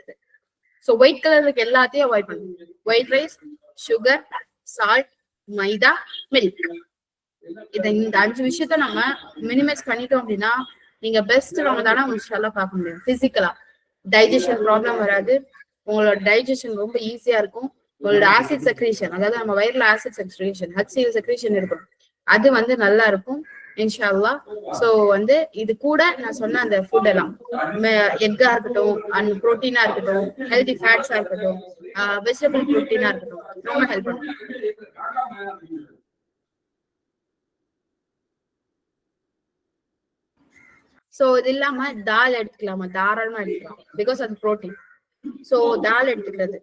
சோ ஒயிட் கலருக்கு எல்லாத்தையும் அவாய்ட் பண்ணுங்க. ஒயிட் ரைஸ், சுகர், சால்ட், மைதா, மில்க். இந்த 5 விஷயத்த நம்ம மினிமைஸ் பண்ணிட்டோம் அப்படின்னா நீங்க பெஸ்ட் ரமதானா இன்ஷால்லா பார்க்க முடியும். பிசிக்கலா டைஜஷன் ப்ராப்ளம் வராது, உங்களோட டைஜஷன் ரொம்ப ஈஸியா இருக்கும். உங்களோட ஆசிட் செக்ரீஷன், அதாவது நம்ம வயிறுல ஆசிட் செக்ரீஷன், HCl செக்ரீஷன் இருக்கும், அது வந்து நல்லா இருக்கும் இன்ஷா அல்லாஹ். சோ வந்து இது கூட நான் சொன்ன அந்த ஃபுட் எல்லாம் எக்கா இருக்கட்டும், அண்ட் புரோட்டீனா இருக்கட்டும், ஹெல்தி ஃபேட்ஸா இருக்கட்டும், வெஜிடபிள் புரோட்டீனா இருக்கட்டும், ரொம்ப ஹெல்ப் பண்ணும். சோ இது இல்லாம தால் எடுத்துக்கலாமா? தாராளமா எடுத்துக்கலாம், பிகாஸ் அது புரோட்டீன். சோ தால் எடுத்துக்கிறது.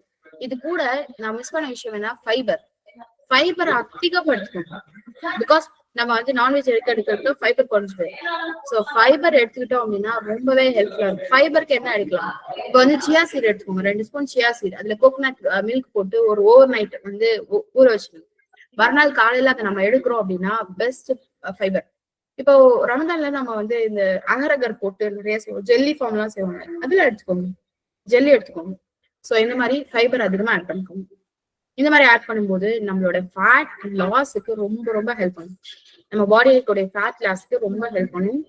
இது கூட நான் மிஸ் பண்ண விஷயம் என்ன, ஃபைபர். ஃபைபர் அதிகப்படுத்தணும், பிகாஸ் நம்ம வந்து நான்வெஜ் எடுக்க ஃபைபர் குறைஞ்சு போயிடும். ஸோ ஃபைபர் எடுத்துக்கிட்டோம் அப்படின்னா ரொம்பவே ஹெல்ப்ஃபுல்லா இருக்கும். ஃபைபருக்கு என்ன எடுக்கலாம், இப்போ வந்து சியா சீட் எடுத்துக்கோங்க, 2 ஸ்பூன் சியா சீட், அதுல கோகோனட் மில்க் போட்டு ஒரு ஓவர் நைட் வந்து ஊற வச்சுக்கணும். மறுநாள் காலையில அதை நம்ம எடுக்கிறோம் அப்படின்னா பெஸ்ட் ஃபைபர். இப்போ ரமதான்ல நம்ம வந்து இந்த அகரகர் போட்டு நிறைய செய்வோம், ஜெல்லி ஃபார்ம் எல்லாம் செய்வாங்க, அதுல எடுத்துக்கோங்க, ஜெல்லி எடுத்துக்கோங்க. சோ இந்த மாதிரி ஃபைபர் அதிகமா ஆட் பண்ணிக்கோங்க. இந்த மாதிரி ஆட் பண்ணும்போது நம்மளோட ஃபேட் லாஸுக்கு ரொம்ப ரொம்ப ஹெல்ப் பண்ணும். நம்ம பாடியோட ஃபேட் லாஸ்க்கு ரொம்ப ஹெல்ப் பண்ணும்.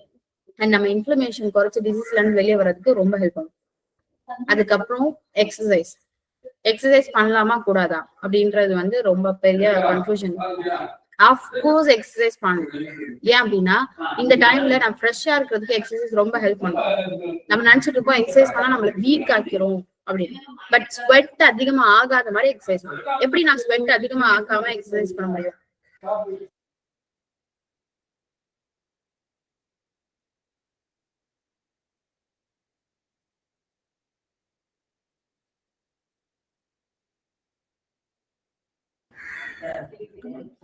அண்ட் நம்ம இன்ஃப்ளமேஷன் குறைச்சி டிசீஸ்ல இருந்து வெளியே வர்றதுக்கு ரொம்ப ஹெல்ப் பண்ணும். அதுக்கப்புறம் எக்ஸசைஸ். எக்ஸசைஸ் பண்ணலாமா கூடாதா அப்படின்றது வந்து ரொம்ப பெரிய கன்ஃபியூஷன். ஆஃப்கோர்ஸ் எக்ஸசைஸ் பண்ணணும். ஏன் அப்படின்னா இந்த டைம்ல நான் ஃப்ரெஷ்ஷா இருக்கிறதுக்கு எக்ஸசைஸ் ரொம்ப ஹெல்ப் பண்ணும். நம்ம நினைச்சிட்டு இருக்கோம் எக்ஸசைஸ் பண்ணா நம்மள வீக் ஆக்கிறோம் அப்படின்னு, பட் ஸ்வெட் அதிகமா ஆகாத மாதிரி எக்ஸசைஸ் பண்ணணும். எப்படி நான் ஸ்வெட் அதிகமா ஆகாம எக்ஸசைஸ் பண்ண முடியும்?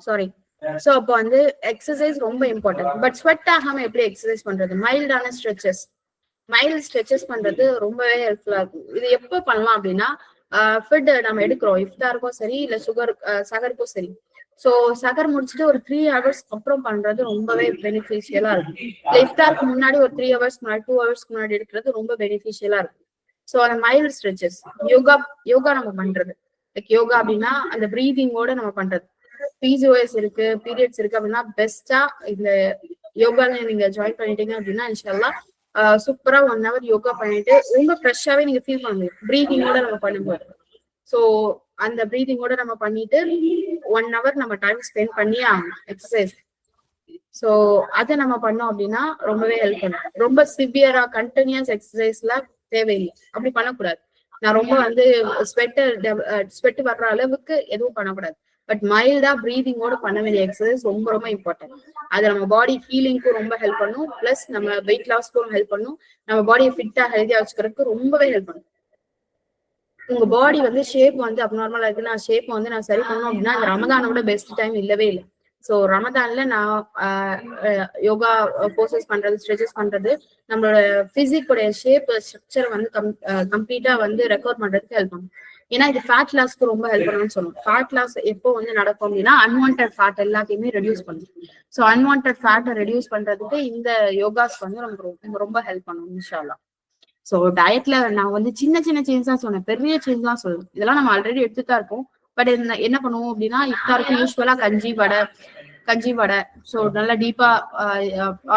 சாரி. சோ அப்போ வந்து எக்ஸசைஸ் ரொம்ப இம்பார்ட்டன்ட். பட் ஸ்வெட் ஆகாம எப்படி எக்ஸசைஸ் பண்றது? மைல்டான ஸ்ட்ரெச்சஸ், மைல்ட் ஸ்ட்ரெச்சஸ் பண்றது ரொம்பவே ஹெல்ப்ஃபுல்லா இருக்கும். இது எப்போ பண்ணலாம் அப்படின்னா ஃபுட் நம்ம எடுக்கிறோம், இஃப்தாருக்கும் சரி இல்ல சகருக்கும் சரி. சோ சகர் முடிச்சுட்டு ஒரு 3 ஹவர்ஸ் அப்புறம் பண்றது ரொம்பவே பெனிஃபிஷியலா இருக்கும். இல்ல இஃப்தாருக்கு முன்னாடி ஒரு 3 ஹவர்ஸ் முன்னாடி 2 ஹவர்ஸ்க்கு முன்னாடி எடுக்கிறது ரொம்ப பெனிஃபிஷியலா இருக்கும். சோ அந்த மைல்ட் ஸ்ட்ரெச்சஸ், யோகா நம்ம பண்றது, லைக் யோகா அப்படின்னா அந்த பிரீதிங்கோட நம்ம பண்றது. பிசிஓஎஸ் இருக்கு, பீரியட்ஸ் இருக்கு அப்படின்னா பெஸ்டா இந்த யோகால நீங்க ஜாயின் பண்ணிட்டீங்க அப்படின்னா இன்ஷால்லா சூப்பரா 1 ஹவர் யோகா பண்ணிட்டு ரொம்ப ஃப்ரெஷ்ஷாவே நீங்க ஃபீல் பண்ண முடியும் பிரீதிங்கோட நம்ம பண்ணும்போது. சோ அந்த பிரீதிங்கோட நம்ம பண்ணிட்டு 1 ஹவர் நம்ம டைம் ஸ்பெண்ட் பண்ணி ஆகணும் எக்ஸசைஸ். சோ அதை நம்ம பண்ணோம் அப்படின்னா ரொம்பவே ஹெல்ப் பண்ணும். ரொம்ப சிவியரா கண்டினியூஸ் எக்ஸசைஸ்ல தேவையில்லை, அப்படி பண்ணக்கூடாது. நான் ரொம்ப வந்து ஸ்வெட் வர்ற அளவுக்கு எதுவும் பண்ணக்கூடாது. பட் மைல்டா பிரீதிங்கோட பண்ண வேண்டிய எக்ஸசைஸ் ரொம்ப ரொம்ப இம்பார்ட்டன்ட். அது நம்ம பாடி ஹீலிங்க்கும் ரொம்ப ஹெல்ப் பண்ணும், பிளஸ் நம்ம வெயிட் லாஸ்க்கும் ஹெல்ப் பண்ணும், நம்ம பாடியை ஃபிட்டா ஹெல்தியா வச்சுக்கிறதுக்கு ரொம்பவே ஹெல்ப் பண்ணும். உங்க பாடி வந்து ஷேப் வந்து அப்நார்மலா இருக்கு, நான் ஷேப் வந்து நான் சரி பண்ணணும் அப்படின்னா அந்த ரமதானோட பெஸ்ட் டைம் இல்லவே இல்லை. சோ ரமதான்ல நான் யோகா போசஸ் பண்றது, ஸ்ட்ரெச்சஸ் பண்றது நம்மளோட பிசிக்கோட ஷேப் ஸ்ட்ரக்சர் வந்து கம்ப்ளீட்டா வந்து ரெக்கவர் பண்றதுக்கு ஹெல்ப் பண்ணும். ஏன்னா இது ஃபேட் லாஸ்க்கு ரொம்ப ஹெல்ப் பண்ணணும்னு சொல்லுவோம். ஃபேட் லாஸ் எப்போ வந்து நடக்கும் அப்படின்னா அன்வான்ட் ஃபேட் எல்லாத்தையுமே ரெடியூஸ் பண்ணும். ஸோ அன்வான்ட் ஃபேட்டை ரெடியூஸ் பண்றதுக்கு இந்த யோகாஸ் வந்து நமக்கு ரொம்ப ஹெல்ப் பண்ணும் இன்ஷா அல்லாஹ். சோ டயட்ல நான் வந்து சின்ன சின்ன சேஞ்ச் தான் சொன்னேன், பெரிய சேஞ்ச் தான் சொல்லுவேன். இதெல்லாம் நம்ம ஆல்ரெடி எடுத்துதான் இருக்கோம். பட் என்ன பண்ணுவோம் அப்படின்னா இஃப்தாருக்கு யூஸ்வலா கஞ்சி வடை, ஸோ நல்லா டீப்பா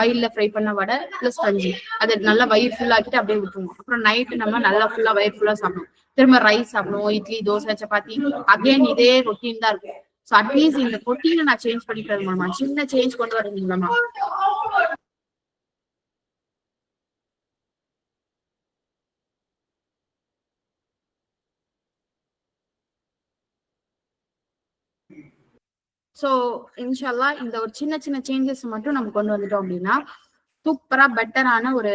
ஆயில்ல ஃப்ரை பண்ண வடை பிளஸ் கஞ்சி, அது நல்லா வயிறு ஃபுல்லா ஆக்கிட்டு அப்படியே விட்டுருவோம். அப்புறம் நைட்டு நம்ம நல்லா ஃபுல்லா வயிறு ஃபுல்லா சாப்பிடுவோம். திரும்ப ரைஸ் சாப்பிடுவோம், இட்லி, தோசை, சப்பாத்தி, அகைன் இதே ரொட்டீன் தான் இருக்கும். ஸோ அட்லீஸ்ட் இந்த ரொட்டீனை நான் சேஞ்ச் பண்ணிக்கிறது மூலமா, சின்ன சேஞ்ச் கொண்டு வரது மூலமா சோ இன்ஷால்லா இந்த ஒரு சின்ன சின்ன சேஞ்சஸ் மட்டும் நம்ம கொண்டு வந்துட்டோம் அப்படின்னா சூப்பரா பெட்டரான ஒரு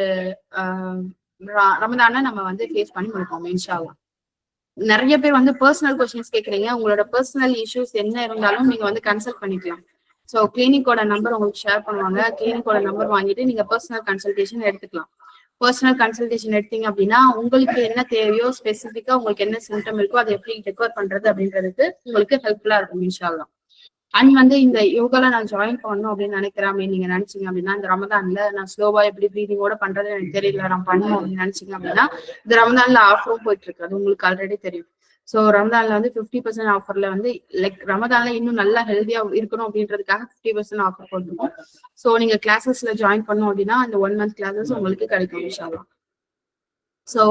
ரமதான நம்ம வந்து ஃபேஸ் பண்ணி முடிப்போம் இன்ஷால்லா. நிறைய பேர் வந்து பர்சனல் கொஸ்டின்ஸ் கேக்குறீங்க, உங்களோட பர்சனல் இஷ்யூஸ் என்ன இருந்தாலும் நீங்க வந்து கன்சல்ட் பண்ணிக்கலாம். ஸோ கிளினிக்கோட நம்பர் உங்களுக்கு ஷேர் பண்ணுவாங்க, கிளினிக்கோட நம்பர் வாங்கிட்டு நீங்க பர்சனல் கன்சல்டேஷன் எடுத்துக்கலாம். பர்சனல் கன்சல்டேஷன் எடுத்தீங்க அப்படின்னா உங்களுக்கு என்ன தேவையோ ஸ்பெசிஃபிக்கா உங்களுக்கு என்ன சிம்டம் இருக்கோ அதை எப்படி ரெக்கவர் பண்றது அப்படின்றதுக்கு உங்களுக்கு ஹெல்ப்ஃபுல்லா இருக்கும் இன்ஷால்லா. அண்ட் வந்து இந்த யோகால நான் ஜாயின் பண்ணணும் அப்படின்னு நினைக்கிறேன் அப்படின்னு நீங்க நினைச்சீங்க அப்படின்னா இந்த ரமதான்ல நான் ஸ்லோவா எப்படி பிரீதிங்கோட பண்றது எனக்கு தெரியல, நான் பண்ணணும் அப்படின்னு நினைச்சீங்க அப்படின்னா இந்த ரமதான்ல ஆஃபரும் போயிட்டு இருக்கு, அது உங்களுக்கு ஆல்ரெடி தெரியும். ஸோ ரமதான்ல வந்து 50% ஆஃபர்ல வந்து லைக் ரமதான்ல இன்னும் நல்லா ஹெல்தியா இருக்கணும் அப்படின்றதுக்காக 50% ஆஃபர் போட்டுருக்கோம். ஸோ நீங்க கிளாஸஸ்ல ஜாயின் பண்ணோம் அப்படின்னா அந்த 1 month கிளாஸஸ் உங்களுக்கு கிடைக்கும் இன்ஷால்லா. ஸோ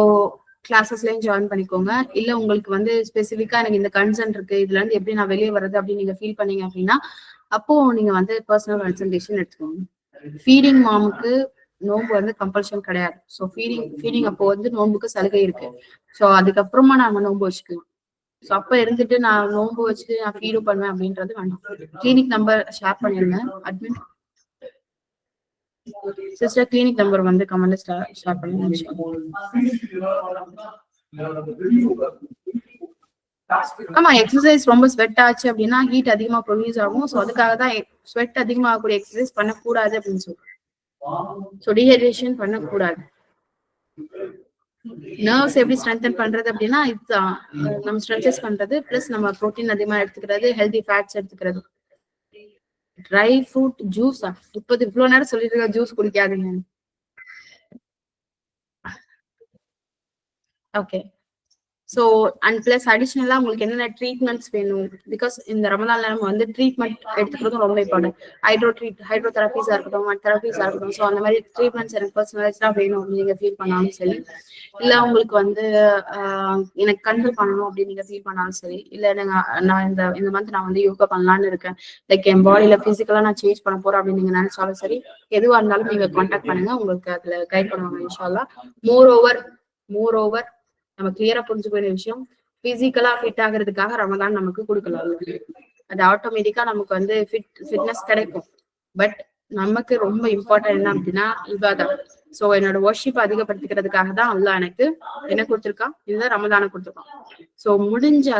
கிளாஸஸ்லயும் ஜாயின் பண்ணிக்கோங்க. இல்ல உங்களுக்கு வந்து ஸ்பெசிஃபிக்கா எனக்கு இந்த கன்சர்ன் இருக்கு, இதுல இருந்து எப்படி நான் வெளியே வர்றது அப்படின்னு நீங்க ஃபீல் பண்ணீங்க அப்படின்னா அப்போ நீங்க வந்து பர்சனல் கன்சல்டேஷன் எடுத்துக்கோங்க. ஃபீடிங் மாமுக்கு நோன்பு வந்து கம்பல்ஷன் கிடையாது. ஸோ ஃபீடிங் அப்போ வந்து நோன்புக்கு சலுகை இருக்கு. ஸோ அதுக்கப்புறமா நாம நோன்பு வச்சுக்கலாம். ஸோ அப்ப இருந்துட்டு நான் நோன்பு வச்சுட்டு நான் ஃபீடும் பண்ணுவேன் அப்படின்றது வேண்டாம். கிளினிக் நம்பர் ஷேர் பண்ணிருங்க அட்மின் சிஸ்டர். கிளினிக் நம்பர் வந்து கமெண்ட்ல ஷேர் பண்ணுங்க. ஆமா, எக்ஸசைஸ் ரொம்ப ஸ்வெட் ஆச்சு அப்படின்னா ஹீட் அதிகமா ப்ரொடியூஸ் ஆகும். ஸோ அதுக்காக தான் ஸ்வெட் அதிகமாகக்கூடிய எக்ஸசைஸ் பண்ணக்கூடாது அப்படின்னு சொல்றேன். ஸோ டீஹைட்ரேஷன் பண்ணக்கூடாது. நர்வ்ஸ் எப்படி ஸ்ட்ரென்தன் பண்றது அப்படின்னா இதுதான் நம்ம ஸ்ட்ரெச்சஸ் பண்றது பிளஸ் நம்ம ப்ரோட்டீன் அதிகமா எடுத்துக்கிறது, ஹெல்தி ஃபேட்ஸ் எடுத்துக்கிறது. ட்ரை ஃப்ரூட் ஜூஸா? இப்போது இவ்வளவு நேரம் சொல்லிட்டு இருக்க ஜூஸ் குடிக்காதுங்க. ஓகே. ஸோ அண்ட் பிளஸ் அடிஷ்னலா உங்களுக்கு என்னென்ன ட்ரீட்மெண்ட்ஸ் வேணும்? பிகாஸ் இந்த ரமலான்ல நம்ம வந்து ட்ரீட்மெண்ட் எடுத்துக்கிறதும் ரொம்ப இம்பார்ட்டன்ட். ஹைட்ரோதெரபிஸா இருக்கட்டும், தெரபிஸா இருக்கட்டும். ஸோ அந்த மாதிரி ட்ரீட்மெண்ட்ஸ் எனக்கு பர்சனலைஸ்டா வேணும் அப்படின்னு நீங்க ஃபீல் பண்ணாலும் சரி, இல்ல உங்களுக்கு வந்து எனக்கு கண்ட்ரோல் பண்ணணும் அப்படின்னு நீங்க ஃபீல் பண்ணாலும் சரி, இல்ல நான் இந்த மந்த் நான் வந்து யோகா பண்ணலான்னு இருக்கேன், லைக் என் பாடியில பிசிக்கலா நான் சேஞ்ச் பண்ண போறேன் அப்படின்னு நீங்க நினைச்சாலும் சரி, எதுவா இருந்தாலும் நீங்க கான்டாக்ட் பண்ணுங்க. உங்களுக்கு அதுல கைட் பண்ணுவாங்க இன்ஷால்லா. மோர் ஓவர் நம்ம கிளியரா புரிஞ்சுக்க வேண்டிய விஷயம், பிசிக்கலா ஃபிட் ஆகுறதுக்காக ரமதான் நமக்கு கொடுக்கலாம். அது ஆட்டோமேட்டிக்கா நமக்கு வந்து ஃபிட்னஸ் கிடைக்கும். பட் நமக்கு ரொம்ப இம்பார்ட்டன்ட் என்ன அப்படின்னா இபாதா. சோ என்னோட வொர்ஷிப் அதிகப்படுத்திக்கிறதுக்காக தான் அல்லாஹ் எனக்கு என்ன கொடுத்திருக்கான், இதுதான் ரமதான கொடுத்திருக்கான். சோ முடிஞ்ச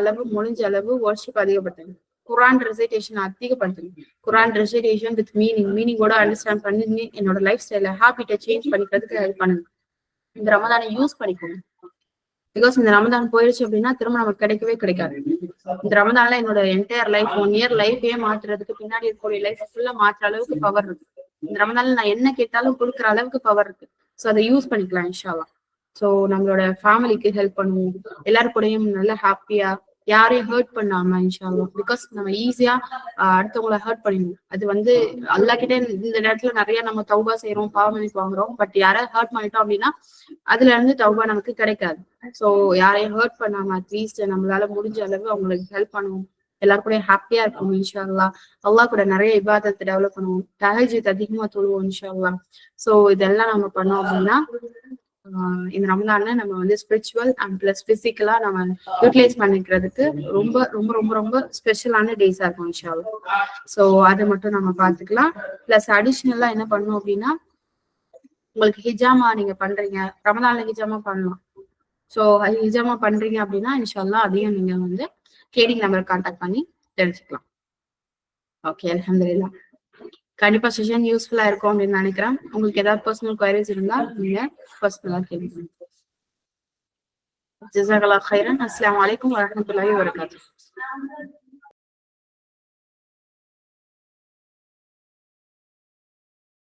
அளவு வொர்ஷிப் அதிகப்படுத்துங்க. குரான் ரெசிடேஷன் அதிகப்படுத்துங்க. குரான் ரெசிடேஷன் வித் மீனிங்கோட அண்டர்ஸ்டாண்ட் பண்ணி என்னோட லைஃப் ஸ்டைல ஹாபிட்டை சேஞ்ச் பண்ணிக்கிறதுக்கு ஹெல்ப் பண்ணுங்க. இந்த ரமதானை யூஸ் பண்ணிக்கோங்க. பிகாஸ் இந்த ரமதான் போயிடுச்சு அப்படின்னா திரும்ப நமக்கு கிடைக்காது. இந்த ரமதான்ல என்னோட என்டையர் லைஃப் 1 year லைஃபே மாத்துறதுக்கு, பின்னாடி இருக்கக்கூடிய லைஃப் ஃபுல்லா மாற்றுற அளவுக்கு பவர் இருக்கு. இந்த ரமதான்ல நான் என்ன கேட்டாலும் கொடுக்குற அளவுக்கு பவர் இருக்கு. ஸோ அதை யூஸ் பண்ணிக்கலாம் இன்ஷால்லா. ஸோ நம்மளோட ஃபேமிலிக்கு ஹெல்ப் பண்ணுவோம், எல்லாரு கூடயும் நல்லா ஹாப்பியா, யாரையும் ஹர்ட் பண்ணாம இன்ஷால்லா. பிகாஸ் நம்ம ஈஸியா அடுத்தவங்களை ஹர்ட் பண்ணிடுவோம். அது வந்து அல்லாஹ் கிட்ட இந்த நேரத்துல நிறைய நம்ம தௌபா செய்யறோம், பாவமன்னிப்பு வாங்குறோம். பட் யாராவது ஹர்ட் பண்ணிட்டோம் அப்படின்னா அதுல இருந்து தௌபா நமக்கு கிடைக்காது. சோ யாரையும் ஹர்ட் பண்ணாம அட்லீஸ்ட் நம்மளால முடிஞ்ச அளவு அவங்களுக்கு ஹெல்ப் பண்ணுவோம். எல்லாரும் கூட ஹாப்பியா இருக்கும் இன்ஷால்லா. அல்லாஹ் கூட நிறைய இபாதத்தை டெவலப் பண்ணுவோம். தஹஜ்ஜுத் அதிகமா தொழுவோம் இன்ஷால்லா. சோ இதெல்லாம் நம்ம பண்ணோம் அப்படின்னா இந்த ரமலான்ல நம்ம வந்து ஸ்பிரிச்சுவல் அண்ட் பிளஸ் பிசிக்கலா நம்ம யூட்டிலைஸ் பண்ணிக்கிறதுக்கு ரொம்ப ரொம்ப ரொம்ப ரொம்ப ஸ்பெஷலான டேஸா இருக்கும் இன்ஷால்லா. சோ அதை மட்டும் நம்ம பாத்துக்கலாம். பிளஸ் அடிஷ்னலா என்ன பண்ணணும் அப்படின்னா, உங்களுக்கு ஹிஜாமா நீங்க பண்றீங்க, ரமலான்ல ஹிஜாமா பண்ணலாம். சோ ஹிஜாமா பண்றீங்க அப்படின்னா இன்ஷால்லா அதையும் நீங்க வந்து ட்ரேடிங் நம்பர் கான்டாக்ட் பண்ணி தெரிஞ்சுக்கலாம். ஓகே, அல்ஹம்துலில்லாஹ். கண்டிப்பா செஷன் யூஸ்ஃபுல்லா இருக்கும் அப்படின்னு நினைக்கிறேன். உங்களுக்கு ஏதாவது பர்சனல் குவரிஸ் இருந்தா நீங்க பர்சனலா கேளுங்க. ஜஸாக்கல்லாஹ் கைரன். அஸ்ஸலாமு அலைக்கும் வரஹ்மத்துல்லாஹி வபரகாத்துஹு.